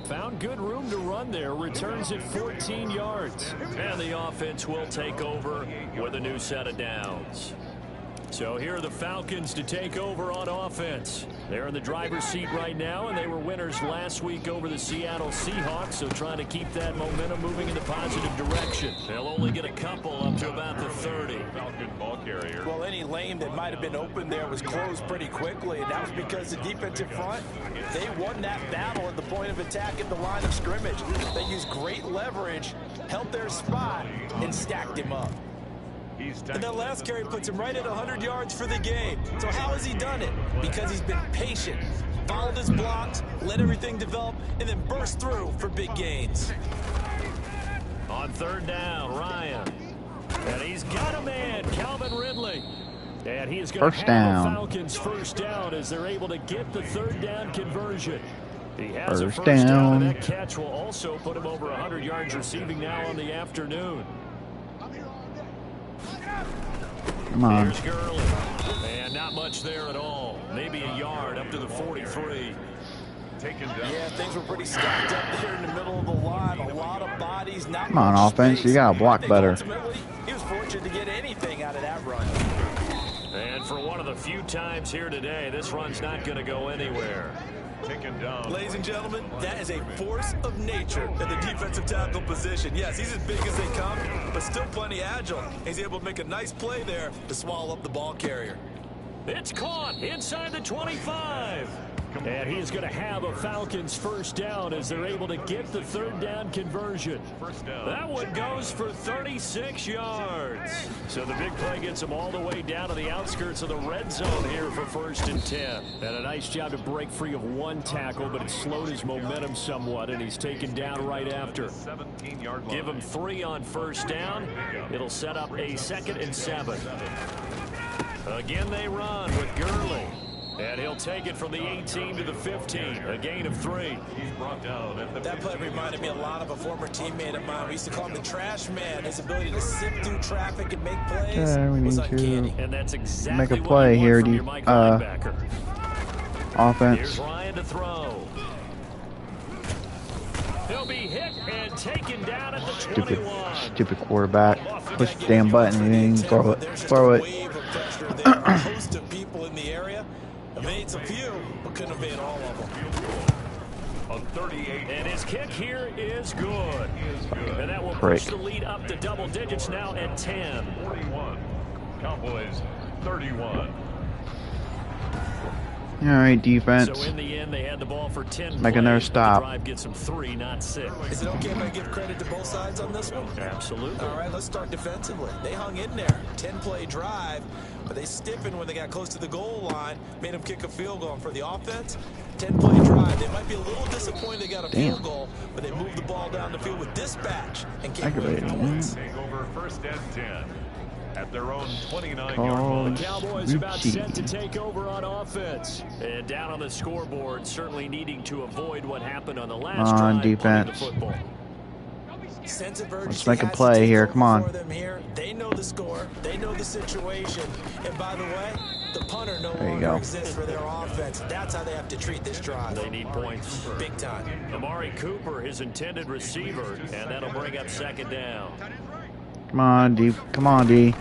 Found good room to run there. Returns at 14 yards. And the offense will take over with a new set of downs. So here are the Falcons to take over on offense. They're in the driver's seat right now, and they were winners last week over the Seattle Seahawks, so trying to keep that momentum moving in the positive direction. They'll only get a couple up to about the 30. Falcon ball carrier. Well, any lane that might have been open there was closed pretty quickly, and that was because the defensive front, they won that battle at the point of attack at the line of scrimmage. They used great leverage, held their spot, and stacked him up. And that last carry puts him right at 100 yards for the game. So how has he done it? Because he's been patient, followed his blocks, let everything develop, and then burst through for big gains. On 3rd down, Ryan. And he's got a man, Calvin Ridley. And he is going to First have down. the Falcons first down as they're able to get the 3rd down conversion. He has a First first down, down. and that catch will also put him over 100 yards receiving now on the afternoon. Come on. Here's Gurley. And not much there at all. Maybe a yard up to the 43. Taken down. Yeah, things were pretty stacked up there in the middle of the line. A lot of bodies, not Come on, much offense. space. You gotta block I think better. Ultimately, he was fortunate to get anything out of that run. And for one of the few times here today, this run's not going to go anywhere. Taken down. Ladies and gentlemen, that is a force of nature at the defensive tackle position. Yes, he's as big as they come, but still plenty agile. He's able to make a nice play there to swallow up the ball carrier. It's caught inside the 25. And he's going to have a Falcons first down as they're able to get the 3rd down conversion. First down. That one goes for 36 yards. So the big play gets him all the way down to the outskirts of the red zone here for 1st and 10. And a nice job to break free of one tackle, but it slowed his momentum somewhat, and he's taken down right after. 17-yard line. Give him 3 on 1st down. It'll set up a 2nd and 7. Again, they run with Gurley. And he'll take it from the 18 to the 15, a gain of 3. He's brought down at the That play reminded me a lot of a former teammate of mine. We used to call him the trash man. His ability to sift through traffic and make plays Okay, we was need to uncanny. And that's exactly make a what play you want here, from your Mike offense. linebacker. Here's Ryan to throw. He'll be hit and taken down at the 21. Stupid quarterback. Push the damn button and then throw it. Throw it. Wave of pressure there. A host of people in the area. Evades a few, but couldn't evade all of them. on 38. And his kick here is good. And that will Prick. push the lead up to double digits now at 10. 41. Cowboys 31. All right, defense. So in the end, they had the ball for 10 Make another plays, but the stop. drive gets them 3, not 6. Is it okay if I give credit to both sides on this one? Absolutely. All right, let's start defensively. They hung in there. 10-play drive, but they stiffened when they got close to the goal line, made them kick a field goal. And for the offense, 10-play drive. They might be a little disappointed they got a field goal, but they moved the ball down the field with dispatch and came away with points. Take over 1st and 10 at their own 29-yard Oh, line. The Cowboys about set to take over on offense. And down on the scoreboard, certainly needing to avoid what happened on the last Come on, drive. defense. The football. Sense of urgency Let's make a has to play take here. over Come on. for them here. They know the score. They know the situation. And by the way, the punter no There you longer go. exists for their offense. That's how they have to treat this drive. They need points. Big time. Amari Cooper, his intended receiver, and that'll bring up 2nd down. Come on, D. Come on, D.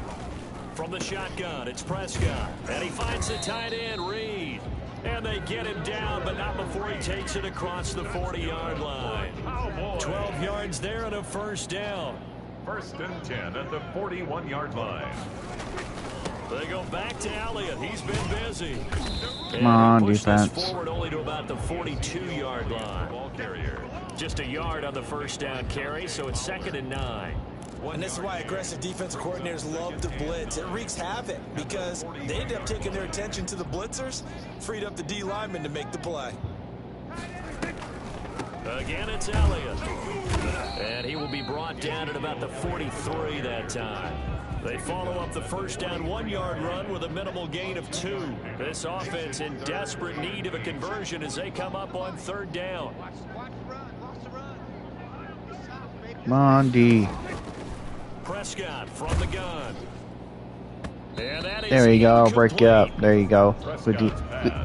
From the shotgun, it's Prescott. And he finds the tight end, Reed. And they get him down, but not before he takes it across the 40-yard line. 12 yards there and a 1st down. 1st and 10 at the 41-yard line. They go back to Elliott. He's been busy. Come on, push this defense. forward only to about the 42-yard line. Ball carrier. Just a yard on the 1st down carry, so it's 2nd and 9. And this is why aggressive defensive coordinators love to blitz. It wreaks havoc because they end up taking their attention to the blitzers, freed up the D lineman to make the play. Again, it's Elliott. And he will be brought down at about the 43 that time. They follow up the 1st down 1-yard run with a minimal gain of 2. This offense in desperate need of a conversion as they come up on 3rd down. Come on, D. Prescott from the gun. And that is There you go. Break it up. incomplete. There you go. Good D.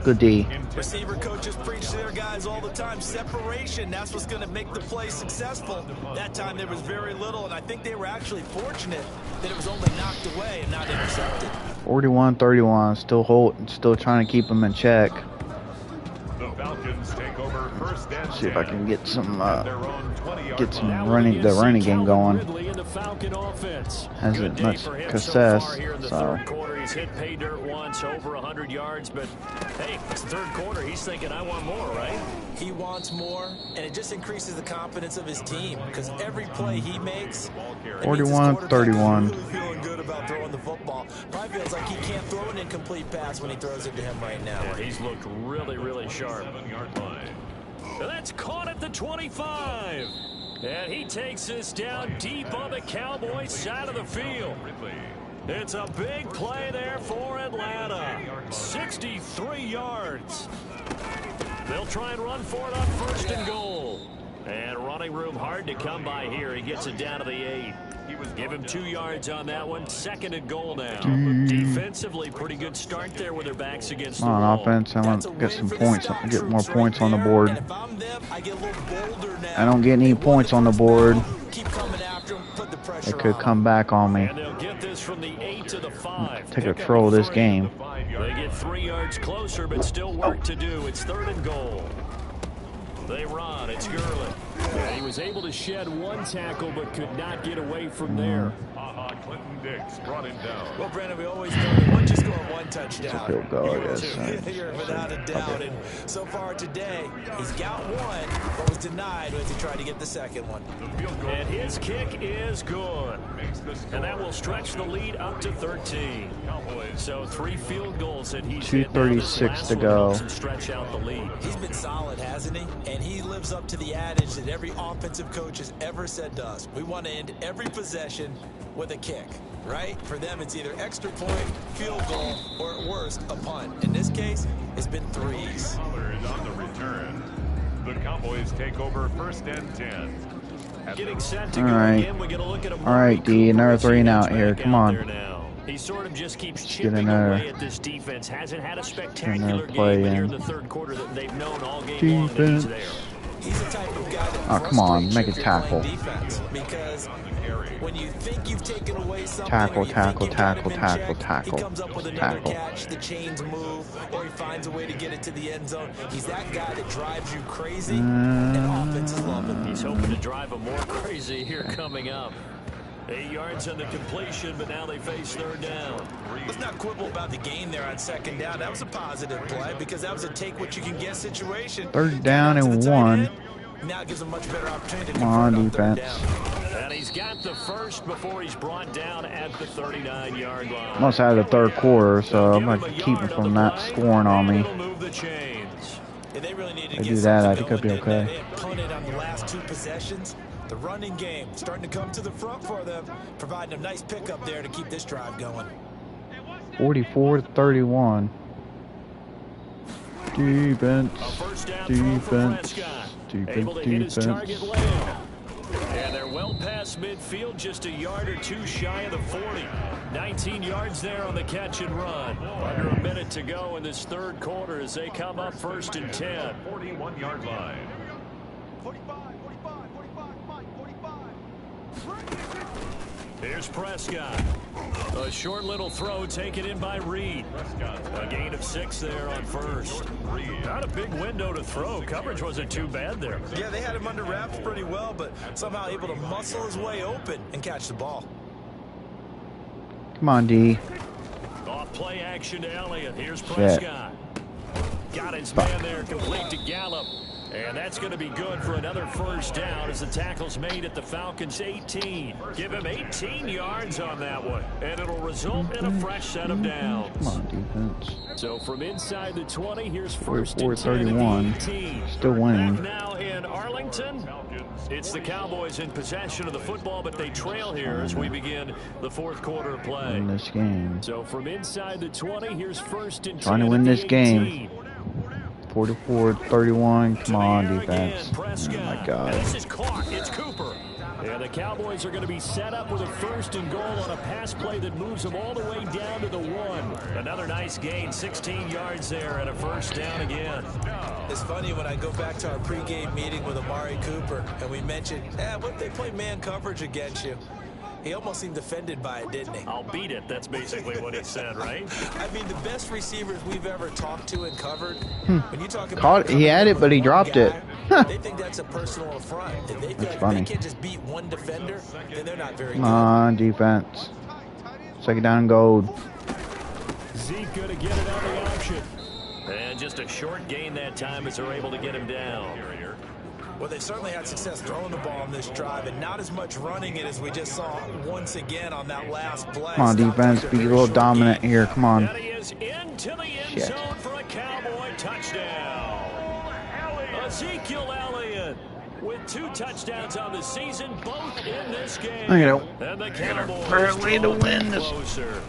Good D. Receiver coaches preach to their guys all the time. Separation, that's what's going to make the play successful. That time there was very little, and I think they were actually fortunate that it was only knocked away and not intercepted. 41-31. Still trying to keep them in check. The Falcons take over 1st and 10. See if I can get some at their own 20-yard get some line. the running game going. Ridley in the Falcon offense. Hasn't Good day much for him success, so far here in the so. 3rd quarter. He's hit pay dirt once, over 100 yards, but hey, it's the 3rd quarter. He's thinking, I want more, right? He wants more, and it just increases the confidence of his team because every play he makes, 41-31. really feeling good about throwing the football. Probably feels like he can't throw an incomplete pass when he throws it to him right now. Yeah, he's looked really, really sharp. 7-yard line. And that's caught at the 25. And he takes this down deep on the Cowboys side of the field. Ridley. It's a big play there for Atlanta. 63 yards. They'll try and run for it on 1st and goal. And running room hard to come by here. He gets it down to the 8. Give him 2 yards on that one. 2nd and goal now. Defensively, pretty good start there with their backs against the Come on, wall. offense. I want to get some points. Get more points on the board. And if I'm them, I get a little bolder now. I don't get any points on the board. Keep coming after him, put the pressure They could on come back on me. And they'll get this from the 8 to the 5. Take control of this game. They get 3 yards closer, but still work to do. It's 3rd and goal. They run. It's Gurley. Yeah, he was able to shed 1 tackle, but could not get away from there. Clinton Dix brought him down. Well, Brandon, we always know that once you score 1 touchdown, Field goal, I guess. you're without a doubt. And so far today, he's got 1, but was denied as he tried to get the 2nd one. The field goal And his kick is good. makes the score. And that will stretch the lead up to 13. Cowboys. So 3 field goals that he's 2:36 to go. And stretch out the lead. He's been solid, hasn't he? And he lives up to the adage that every offensive coach has ever said to us. We want to end every possession with a kick, right? For them, it's either extra point, field goal, or at worst, a punt. In this case, it's been 3s. Pollard on the return. The Cowboys take over 1st and 10. Getting set to All go right. again. We get a look at All right, D. Another 3 and out here. Come on. He sort of just keeps get chipping another- away at this defense. Hasn't had a spectacular another play game, but here in in. the 3rd quarter that they've known all game long that he's there. He's the type of guy that Oh, come on, frustrates make you a if you're playing tackle. defense, because when you think you've taken away something, Tackle, or you tackle, think you've got him in tackle, check, tackle, he comes up with another tackle. catch, the chains move, or he finds a way to get it to the end zone. He's that guy that drives you crazy, and offenses love him. He's hoping to drive him more crazy here coming up. 8 yards on the completion, but now they face third down. Let's not quibble about the gain there on second down. That was a positive play because that was a take-what-you-can-get situation. Third down and 1. Now it gives them much better opportunity to Come on, convert on third defense. down. And he's got the first before he's brought down at the 39-yard line. Almost out of the third quarter, so I'm going to keep him from not scoring on me. Yeah, they really need to If I get do that, I something think I'll be going, okay. They had punted on the last 2 possessions. The running game starting to come to the front for them, providing a nice pickup there to keep this drive going. 44-31. Defense. Defense. Defense. And they're well past midfield, just a yard or 2 shy of the 40. 19 yards there on the catch and run. Under a minute to go in this third quarter as they come up first and 10. 41-yard line. 45, 45, 45, Mike, 45. Here's Prescott. A short little throw taken in by Reed. A gain of 6 there on first. Not a big window to throw. Coverage wasn't too bad there. Yeah, they had him under wraps pretty well, but somehow able to muscle his way open and catch the ball. Come on, D. Off play action to Elliott. Here's Prescott. Got his man there, complete to Gallup. And that's going to be good for another first down as the tackle's made at the Falcons' 18. Give him 18 yards on that one, and it'll result in a fresh set of downs. Come on, defense. So from inside the 20, here's first and 10 31. at the 18. Still winning. Back now in Arlington. It's the Cowboys in possession of the football, but they trail here as we begin the fourth quarter of play. In this game. So from inside the 20, here's first and 10. Trying to win this 18. game. 44-31. Come on, defense. Oh, my God. And this is caught. It's Cooper. And the Cowboys are going to be set up with a first and goal on a pass play that moves them all the way down to the 1. Another nice gain, 16 yards there, and a first down again. It's funny when I go back to our pregame meeting with Amari Cooper, and we mentioned, what if they play man coverage against you? He almost seemed offended by it, didn't he? I'll beat it. That's basically what he said, right? I mean, the best receivers we've ever talked to and covered, when you talk about... He had it, but he dropped it. They think that's a personal affront. If they feel like funny. they can't just beat one defender, then they're not very Come good. on, defense. Second down and gold. Zeke going to get it on the option. And just a short gain that time as they're able to get him down. Well, they certainly had success throwing the ball on this drive, and not as much running it as we just saw once again on that last play. Come on, defense. Be a little dominant here. Come on. And he is into the end zone for a Cowboy touchdown. Ezekiel Elliott with 2 touchdowns on the season, both in this game. And the Cowboys barely to win this. Closer.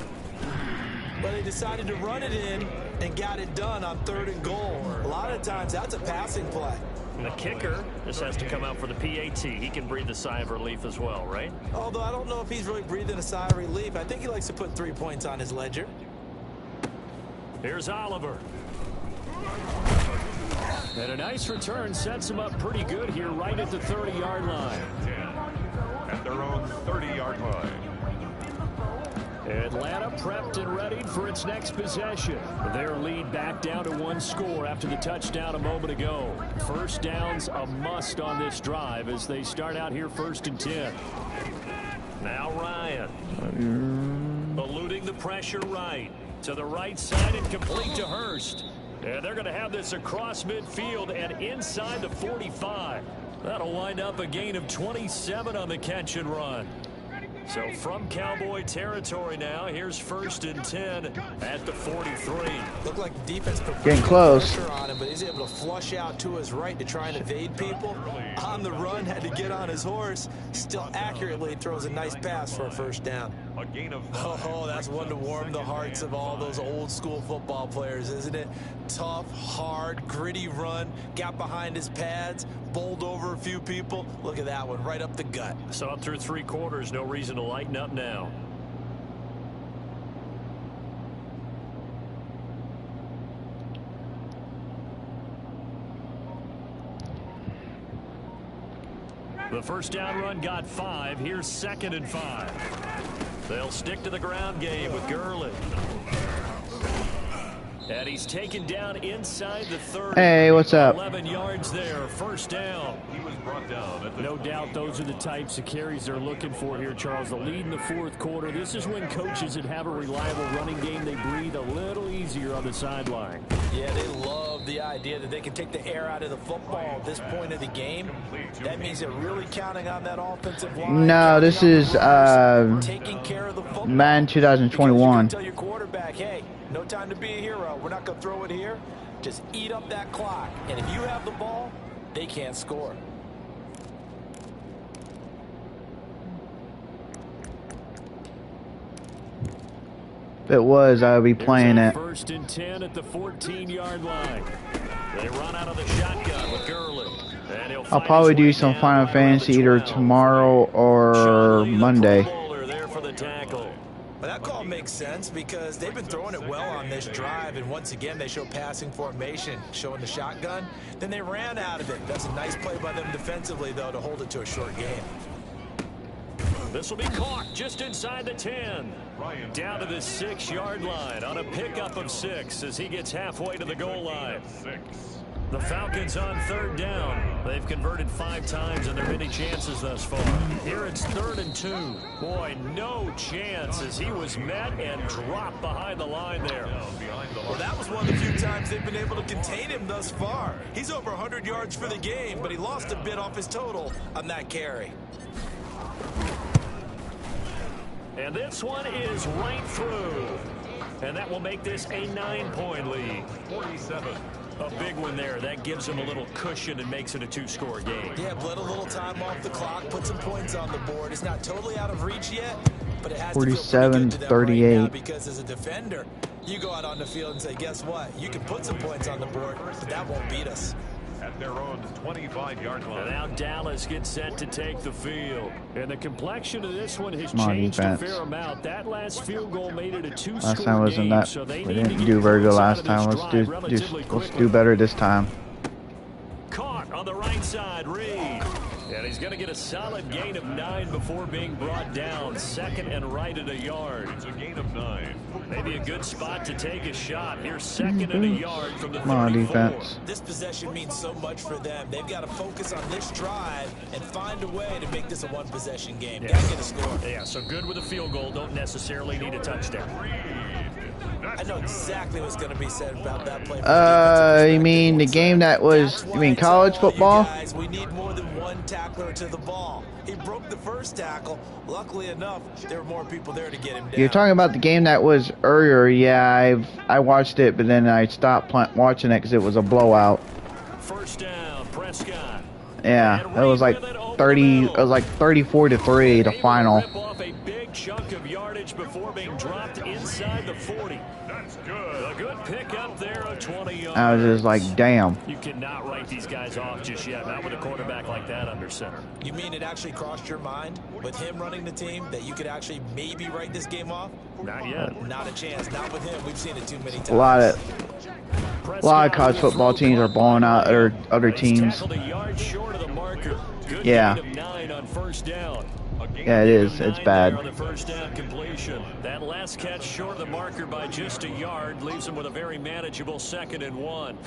But they decided to run it in and got it done on 3rd and goal. A lot of times, that's a passing play. The kicker just has to come out for the PAT. He can breathe a sigh of relief as well, right? Although I don't know if he's really breathing a sigh of relief. I think he likes to put 3 points on his ledger. Here's Oliver. And a nice return sets him up pretty good here right at the 30-yard line. At their own 30-yard line. Atlanta prepped and ready for its next possession. Their lead back down to 1 score after the touchdown a moment ago. First down's a must on this drive as they start out here first and 10. Now Ryan. Eluding the pressure right. To the right side and complete to Hurst. And they're going to have this across midfield and inside the 45. That'll wind up a gain of 27 on the catch and run. So from Cowboy territory now, here's first and 10 at the 43. Looked like the defense put Getting close. pressure on him, but he's able to flush out to his right to try and evade people. On the run, had to get on his horse. Still accurately throws a nice pass for a first down. A gain of... Oh, that's one to warm the hearts of all those old school football players, isn't it? Tough, hard, gritty run. Got behind his pads, bowled over a few people. Look at that one, right up the gut. So up through 3 quarters, no reason to lighten up now. The first down run got 5. Here's 2nd and 5. They'll stick to the ground game with Gurley. And he's taken down inside the 30. Hey, what's up? 11 yards there, first down. He was brought down. No doubt those are the types of carries they're looking for here, Charles. The lead in the fourth quarter. This is when coaches that have a reliable running game, they breathe a little easier on the sideline. Yeah, they love the idea that they can take the air out of the football at this point of the game. That means they're really counting on that offensive line. No, this is taking care of the football. Madden 2021. Tell your quarterback, hey, no time to be a hero. We're not going to throw it here. Just eat up that clock. And if you have the ball, they can't score. If it was, I would be playing it. First and 10 at the 14-yard line. They run out of the shotgun with Gurley. I'll probably do some Final Fantasy either tomorrow or Monday. But that call makes sense because they've been throwing it well on this drive, and once again they show passing formation, showing the shotgun. Then they ran out of it. That's a nice play by them defensively, though, to hold it to a short game. This will be caught just inside the 10. Down to the 6-yard line on a pickup of 6 as he gets halfway to the goal line. The Falcons on third down. They've converted 5 times in their many chances thus far. Here it's 3rd and 2. Boy, no chance as he was met and dropped behind the line there. Well, that was one of the few times they've been able to contain him thus far. He's over 100 yards for the game, but he lost a bit off his total on that carry. And this one is right through. And that will make this a 9-point lead. 47. A big one there. That gives him a little cushion and makes it a 2-score game. Yeah, bled a little time off the clock, put some points on the board. It's not totally out of reach yet, but it has 47, to feel pretty good to them 38. right now because as a defender, you go out on the field and say, guess what? You can put some points on the board, but that won't beat us. At their own 25-yard line. And now Dallas gets set to take the field. And the complexion of this one has changed a fair amount. That last field goal made it a 2-score Last time wasn't that. so We didn't do very good last time. Let's do better this time. Caught on the right side, Reed. And he's going to get a solid gain of 9 before being brought down. 2nd and right at a yard. It's a gain of 9. Maybe a good spot to take a shot. Here's 2nd and a yard from the 34. Come on, defense. This possession means so much for them. They've got to focus on this drive and find a way to make this a one-possession game. Yeah. Got to get a score. Yeah, so good with a field goal. Don't necessarily need a touchdown. I know exactly what's going to be said about that play. You mean the game that was, you mean college football? Guys, we need more than one tackler to the ball. He broke the first tackle. Luckily enough, there were more people there to get him down. You're talking about the game that was earlier. Yeah, I watched it, but then I stopped watching it because it was a blowout. First down, Prescott. Yeah, it was like 30. It was like 34-3 the final. Rip off a big chunk of yardage before being dropped inside the 40. That's good. A good pickup there of 20 yards. I was just like, damn. You cannot write these guys off just yet, not with a quarterback like that under center. You mean it actually crossed your mind with him running the team that you could actually maybe write this game off? Not yet. Not a chance. Not with him. We've seen it too many times. A lot of college football teams are blowing out other teams. A yard short of the marker. Good Yeah. gain of 9 on first down. Yeah, it is. It's bad. On the first down completion. That last catch short of the marker by just a yard leaves him with a very manageable 2nd and 1.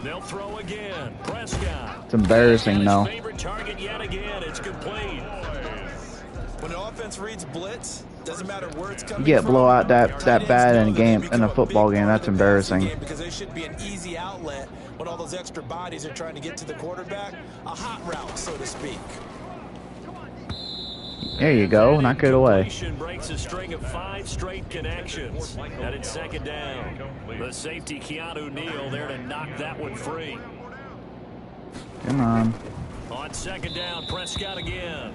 They'll throw again. Prescott. It's embarrassing, though. His favorite target yet again. It's complete. When an offense reads blitz, doesn't matter where it's coming You get from. blowout that bad in a game, in a football game. That's embarrassing. Because there should be an easy outlet when all those extra bodies are trying to get to the quarterback. A hot route, so to speak. There you go. Knock it away. Breaks a string of 5 straight connections. And it's 2nd down. The safety Keanu Neal there to knock that one free. Come on. On 2nd down, Prescott again.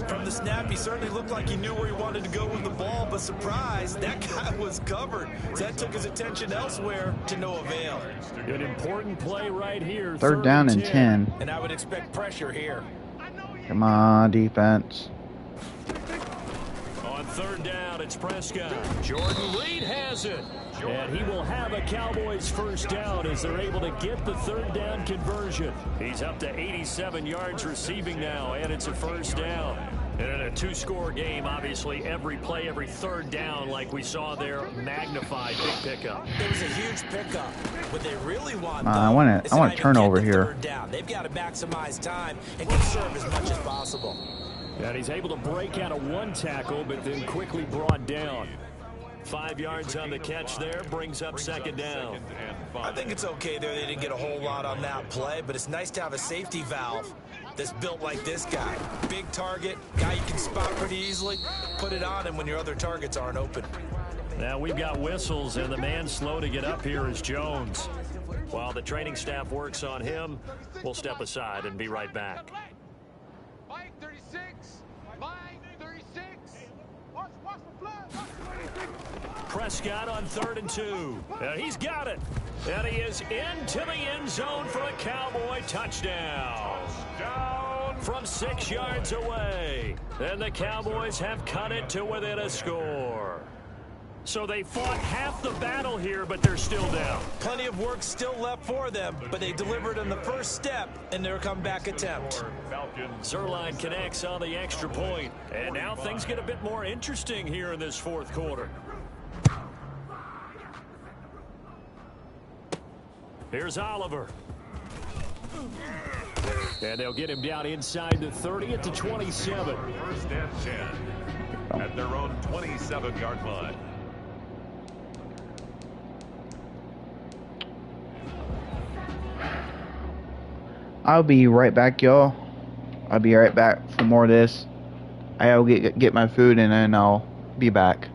From the snap, he certainly looked like he knew where he wanted to go with the ball, but surprise, that guy was covered. So that took his attention elsewhere to no avail. An important play right here. 3rd down and 10. And I would expect pressure here. Come on, defense. On 3rd down, it's Prescott. Jordan Reed has it. And he will have a Cowboys first down as they're able to get the 3rd down conversion. He's up to 87 yards receiving now, and it's a first down. And in a two-score game, obviously, every play, every third down, like we saw there, magnified, big pickup. It was a huge pickup. What they really want, I want a turnover here. Third down. They've got to maximize time and conserve as much as possible. And he's able to break out of one tackle, but then quickly brought down. 5 yards on the catch there, brings up second down. I think it's okay there. They didn't get a whole lot on that play, but it's nice to have a safety valve that's built like this guy. Big target, guy you can spot pretty easily. Put it on him when your other targets aren't open. Now we've got whistles, and the man slow to get up here is Jones. While the training staff works on him, we'll step aside and be right back. Mike 36. Mike 36. Watch the flag. Prescott on 3rd and 2. He's got it. And he is into the end zone for a Cowboy touchdown. From 6 yards away. And the Cowboys have cut it to within a score. So they fought half the battle here, but they're still down. Plenty of work still left for them, but they delivered on the first step in their comeback attempt. Zerline connects on the extra point. And now things get a bit more interesting here in this fourth quarter. Here's Oliver. And they'll get him down inside the 30 at the 27. First and 10 at their own 27-yard line. I'll be right back, y'all. I'll be right back for more of this. I'll get my food and then I'll be back.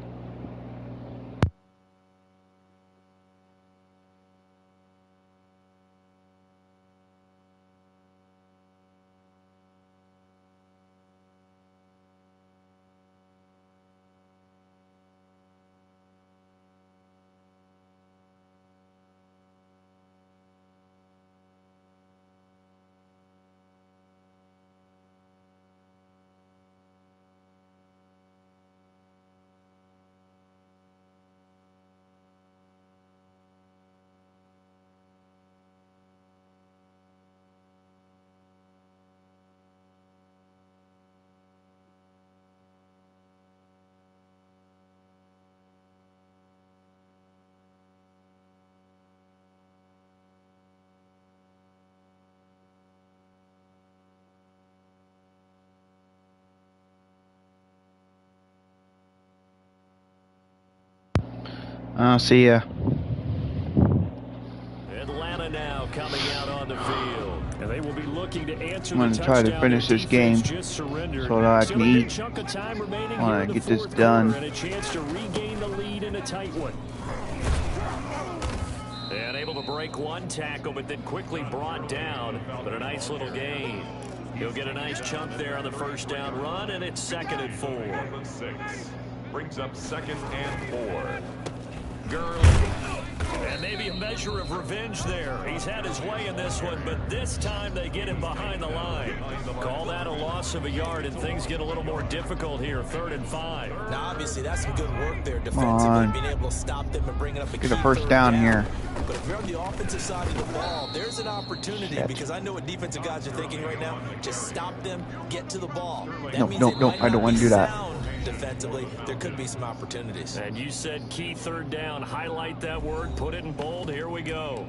See ya. Atlanta now coming out on the field. And they will be looking to answer I'm going to try to finish this game so that I can eat. I want to get this done. And a chance to regain the lead in a tight one. And able to break one tackle, but then quickly brought down. But a nice little gain. He'll get a nice chunk there on the first down run, and it's 2nd and 4. 6 brings up 2nd and 4. Gurley. And maybe a measure of revenge there. He's had his way in this one, but this time they get him behind the line. Call that a loss of a yard, and things get a little more difficult here. 3rd and 5. Now, obviously, that's some good work there defensively, being able to stop them and bring it up a Get a first down here. But if you're on the offensive side of the ball, there's an opportunity because I know what defensive guys are thinking right now. Just stop them, get to the ball. No, I don't want to do that. Defensively, there could be some opportunities. And you said key 3rd down. Highlight that word, put it in bold. Here we go.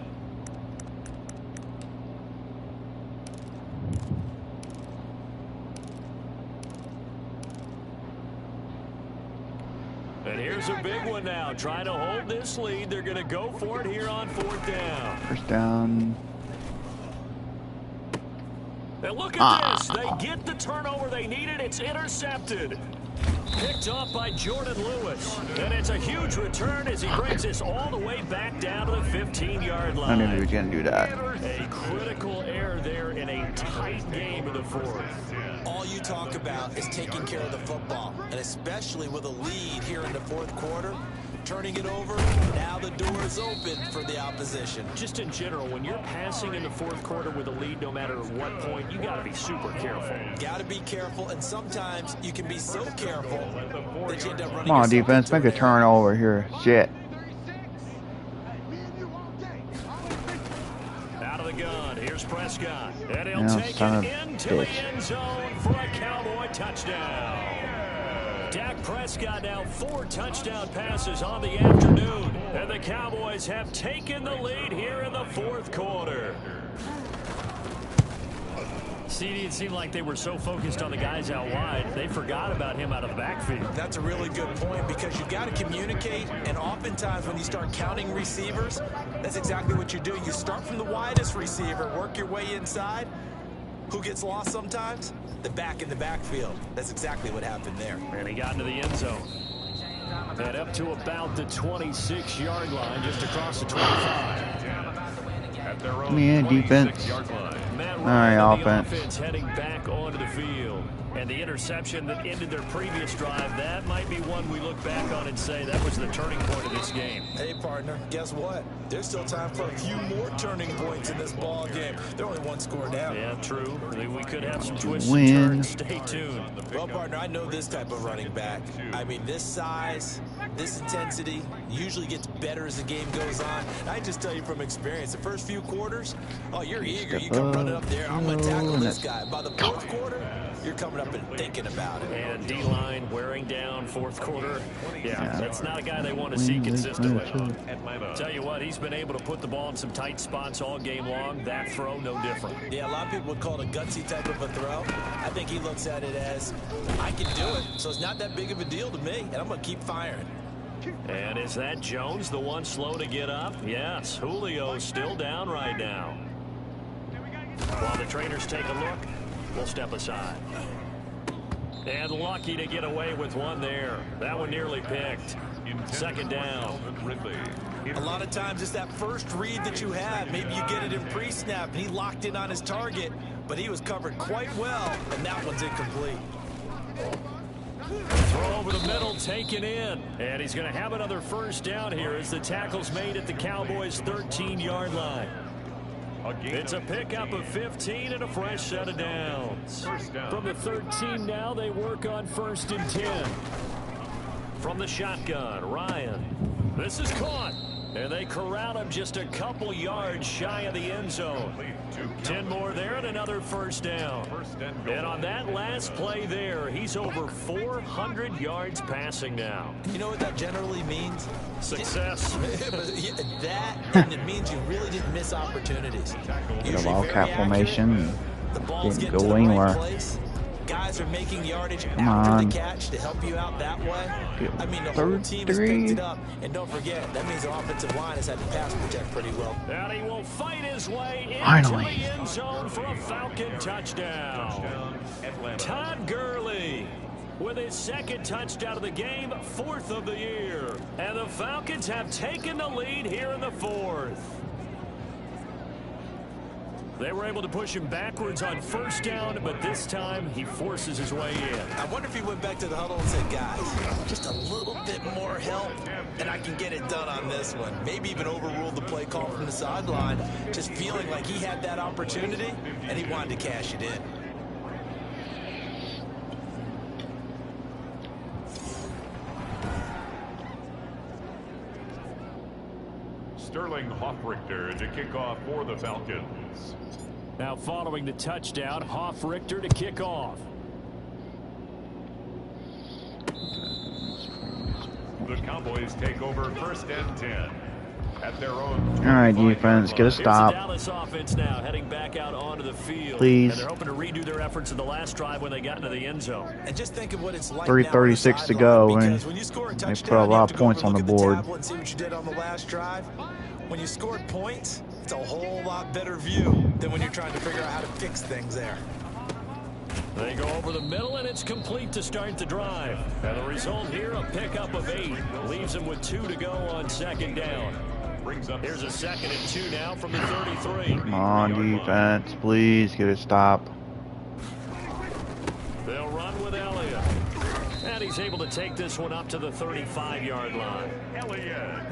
And here's a big one now. Trying to hold this lead. They're going to go for it here on 4th down. First down. And look at this. They get the turnover they needed. It's intercepted. Picked off by Jordan Lewis. And it's a huge return as he brings this all the way back down to the 15-yard line. I knew he was going to do that. A critical error there in a tight game in the 4th. All you talk about is taking care of the football, and especially with a lead here in the 4th quarter, turning it over, now the door is open for the opposition. Just in general, when you're passing in the 4th quarter with a lead, no matter what point, you got to be super careful. Got to be careful, and sometimes you can be so careful that you end up running. Come on, defense, make a turnover here. Shit. Out of the gun, here's Prescott. Prescott. And he'll Now, take son it of a into the bitch. end zone for a Cowboy touchdown. Dak Prescott now 4 touchdown passes on the afternoon. And the Cowboys have taken the lead here in the 4th quarter. CD, it seemed like they were so focused on the guys out wide, they forgot about him out of the backfield. That's a really good point because you've got to communicate, and oftentimes when you start counting receivers, that's exactly what you're doing. You start from the widest receiver, work your way inside. Who gets lost sometimes? The back in the backfield. That's exactly what happened there. And he got into the end zone. And up to about the 26-yard line, just across the 25. Yeah, defense. Matt All Ryan right, and the offense. offense heading back onto the field. And the interception that ended their previous drive, that might be one we look back on and say that was the turning point of this game. Hey, partner, guess what? There's still time for a few more turning points in this ball game. They're only 1 score down. Yeah, true. We could have some twists Win. and turns. Stay tuned. Well, partner, I know this type of running back. I mean, this size, this intensity usually gets better as the game goes on. I just tell you from experience, the first few quarters, oh, you're eager. You come running up there. I'm going to tackle this guy. By the 4th quarter, you're coming up and thinking about it. And D-line wearing down 4th quarter. Yeah, that's not a guy they want to see consistently. Tell you what, he's been able to put the ball in some tight spots all game long. That throw, no different. Yeah, a lot of people would call it a gutsy type of a throw. I think he looks at it as, I can do it, so it's not that big of a deal to me, and I'm going to keep firing. And is that Jones, the one slow to get up? Yes, Julio's still down right now. While the trainers take a look, we'll step aside. And lucky to get away with one there. That one nearly picked. 2nd down. A lot of times it's that first read that you have. Maybe you get it in pre-snap, and he locked in on his target, but he was covered quite well, and that one's incomplete. Throw over the middle, taken in. And he's going to have another first down here as the tackle's made at the Cowboys' 13-yard line. It's a pickup of 15 and a fresh set of downs. From the 13 now, they work on 1st and 10. From the shotgun, Ryan. This is caught. And they corral him just a couple yards shy of the end zone. 10 more there and another first down. And on that last play there, he's over 400 yards passing now. You know what that generally means? Success. That, and it means you really didn't miss opportunities. Get a Usually wildcat very formation. accurate. The ball's Didn't getting go to the anywhere. right place. Guys are making yardage Come after on. the catch to help you out that way. Get I mean, the whole third team has three. picked it up. And don't forget, that means the offensive line has had to pass protect pretty well. And he will fight his way into Finally. the end zone for a Falcon touchdown. Todd Gurley with his 2nd touchdown of the game, 4th of the year. And the Falcons have taken the lead here in the 4th. They were able to push him backwards on 1st down, but this time he forces his way in. I wonder if he went back to the huddle and said, guys, just a little bit more help, and I can get it done on this one. Maybe even overruled the play call from the sideline, just feeling like he had that opportunity, and he wanted to cash it in. Sterling Hoffrichter to kick off for the Falcons. Now following the touchdown, Hoff-Richter to kick off. The Cowboys take over 1st and 10 at their own. All right, defense, get a Here's stop. the Dallas offense now heading back out onto the field. Please. And they're hoping to redo their efforts in the last drive when they got into the end zone. And just think of what it's like 3:36 to go, and because when you score a they touchdown, put a you lot have of to go points over on and the look at board. tablet and see what you did on the last drive. When you scored points, it's a whole lot better view than when you're trying to figure out how to fix things there. They go over the middle, and it's complete to start the drive. And the result here, a pickup of 8. Leaves them with 2 to go on 2nd down. Here's a 2nd and 2 now from the 33. Come on, defense, please get a stop. They'll run with Elliott. And he's able to take this one up to the 35-yard line.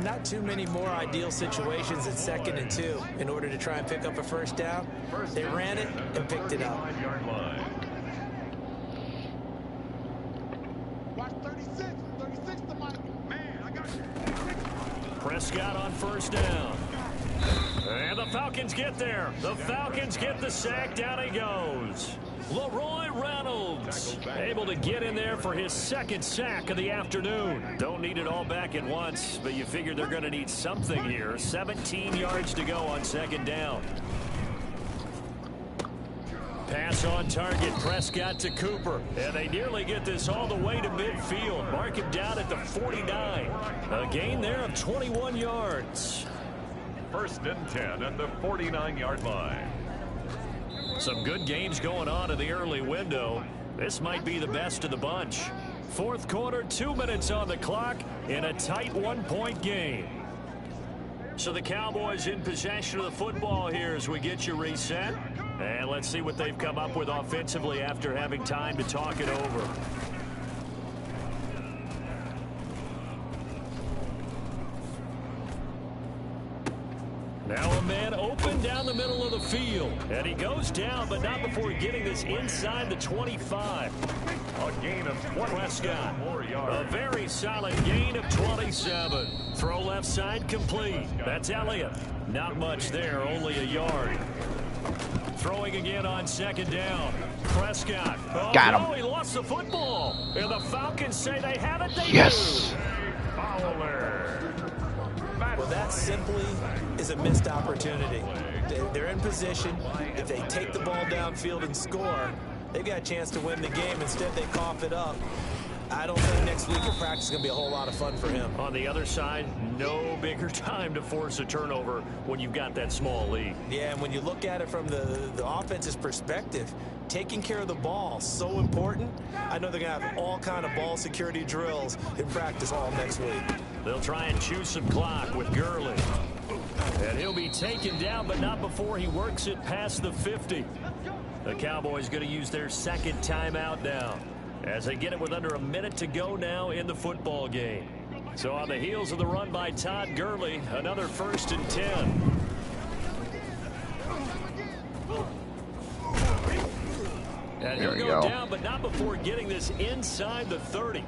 Not too many more ideal situations at 2nd and 2 in order to try and pick up a first down. They ran it and picked it up. Watch 36. 36 to Mike. Man, I got you. Prescott on 1st down. And the Falcons get there. The Falcons get the sack. Down he goes. Leroy Reynolds able to get in there for his second sack of the afternoon. Don't need it all back at once, but you figure they're going to need something here. 17 yards to go on second down. Pass on target. Prescott to Cooper. And they nearly get this all the way to midfield. Mark him down at the 49. A gain there of 21 yards. 1st and 10 at the 49-yard line. Some good games going on in the early window. This might be the best of the bunch. 4th quarter, 2 minutes on the clock in a tight 1-point game. So the Cowboys in possession of the football here as we get you reset. And let's see what they've come up with offensively after having time to talk it over. Now a man open down the middle of the field. And he goes down, but not before getting this inside the 25. A gain of 27 Prescott. more yards. A very solid gain of 27. Throw left side complete. That's Elliott. Not much there, only a yard. Throwing again on second down. Prescott. Oh, Got him. No, he lost the football. And the Falcons say they have it. They Yes. do. Fowler. Well, that simply is a missed opportunity. They're in position. If they take the ball downfield and score, they've got a chance to win the game. Instead, they cough it up. I don't think next week in practice is going to be a whole lot of fun for him. On the other side, no bigger time to force a turnover when you've got that small lead. Yeah, and when you look at it from the offense's perspective, taking care of the ball, so important. I know they're going to have all kind of ball security drills in practice all next week. They'll try and chew some clock with Gurley. And he'll be taken down, but not before he works it past the 50. The Cowboys going to use their second timeout now, as they get it with under a minute to go now in the football game. So on the heels of the run by Todd Gurley, another 1st and 10. And he'll go down, but not before getting this inside the 30.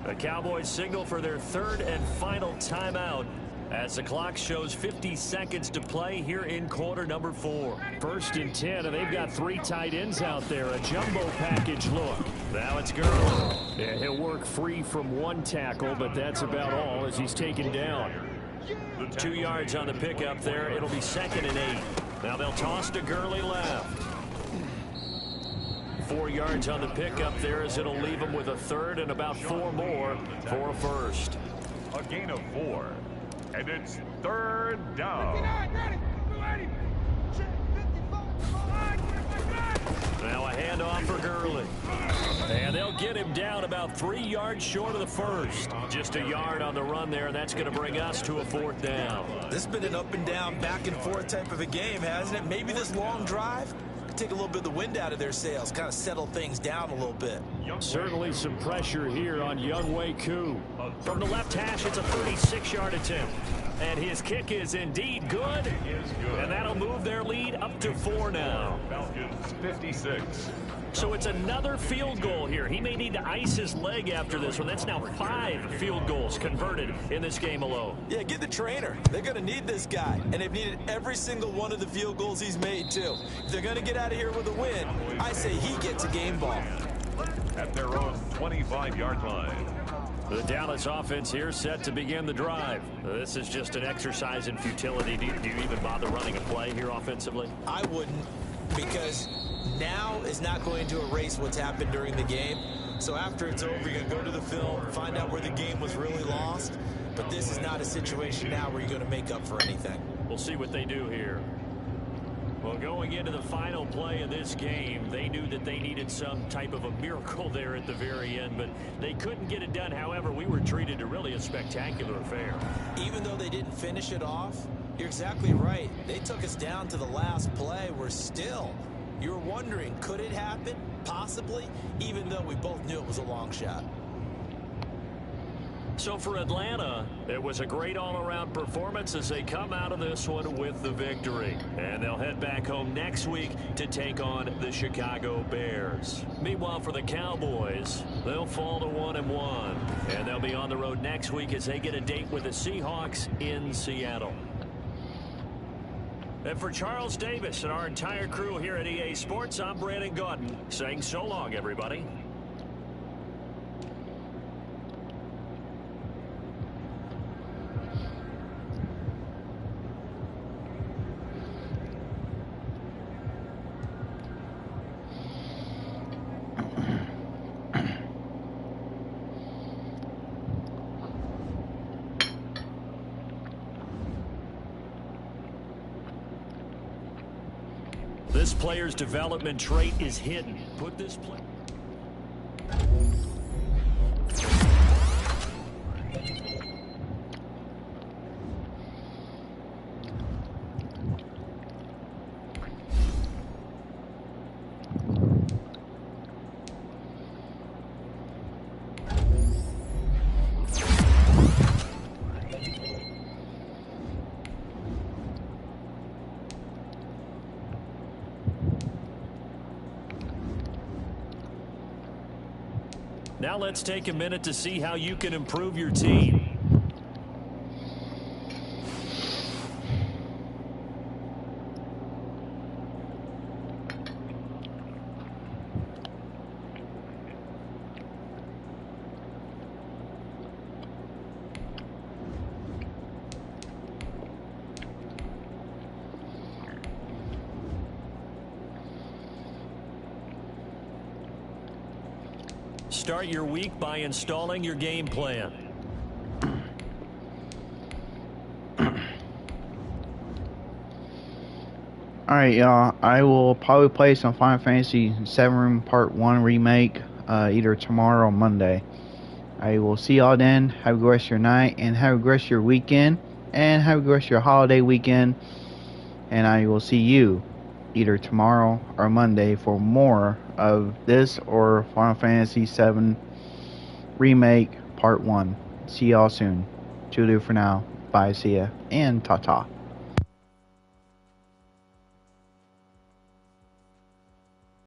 The Cowboys signal for their 3rd and final timeout as the clock shows 50 seconds to play here in quarter number 4. 1st and 10, and they've got 3 tight ends out there. A jumbo package look. Now it's Gurley. Yeah, he'll work free from 1 tackle, but that's about all as he's taken down. 2 yards on the pickup there. It'll be 2nd and 8. Now they'll toss to Gurley left. 4 yards on the pickup there as it'll leave him with a 3rd and about 4 more for a 1st. A gain of 4. And it's 3rd down. Now a handoff for Gurley. And they'll get him down about 3 yards short of the 1st. Just a yard on the run there. That's going to bring us to a 4th down. This has been an up and down, back and forth type of a game, hasn't it? Maybe this long drive could take a little bit of the wind out of their sails, kind of settle things down a little bit. Certainly some pressure here on Younghoe Koo. From the left hash, it's a 36-yard attempt. And his kick is indeed good. And that'll move their lead up to 4 now. Falcons 56. So it's another field goal here. He may need to ice his leg after this one. That's now 5 field goals converted in this game alone. Yeah, get the trainer. They're going to need this guy. And they've needed every single one of the field goals he's made, too. If they're going to get out of here with a win, I say he gets a game ball. At their own 25-yard line. The Dallas offense here set to begin the drive. This is just an exercise in futility. Do you even bother running a play here offensively? I wouldn't, because now is not going to erase what's happened during the game. So after it's over, you're going to go to the film, find out where the game was really lost. But this is not a situation now where you're going to make up for anything. We'll see what they do here. Well, going into the final play of this game, they knew that they needed some type of a miracle there at the very end, but they couldn't get it done. However, we were treated to really a spectacular affair. Even though they didn't finish it off, you're exactly right. They took us down to the last play. We're still, you're wondering, could it happen? Possibly, even though we both knew it was a long shot. So for Atlanta, it was a great all-around performance as they come out of this one with the victory. And they'll head back home next week to take on the Chicago Bears. Meanwhile, for the Cowboys, they'll fall to 1-1. And they'll be on the road next week as they get a date with the Seahawks in Seattle. And for Charles Davis and our entire crew here at EA Sports, I'm Brandon Gaudin saying so long, everybody. This player's development trait is hidden. Put this player. Now let's take a minute to see how you can improve your team. Start your week by installing your game plan. Alright, y'all. I will probably play some Final Fantasy VII Part 1 Remake either tomorrow or Monday. I will see y'all then. Have a good rest of your night, and have a good rest of your weekend, and have a good rest of your holiday weekend. And I will see you either tomorrow or Monday for more of this or Final Fantasy VII Remake Part 1. See y'all soon. Toodaloo for now. Bye, see ya, and ta-ta.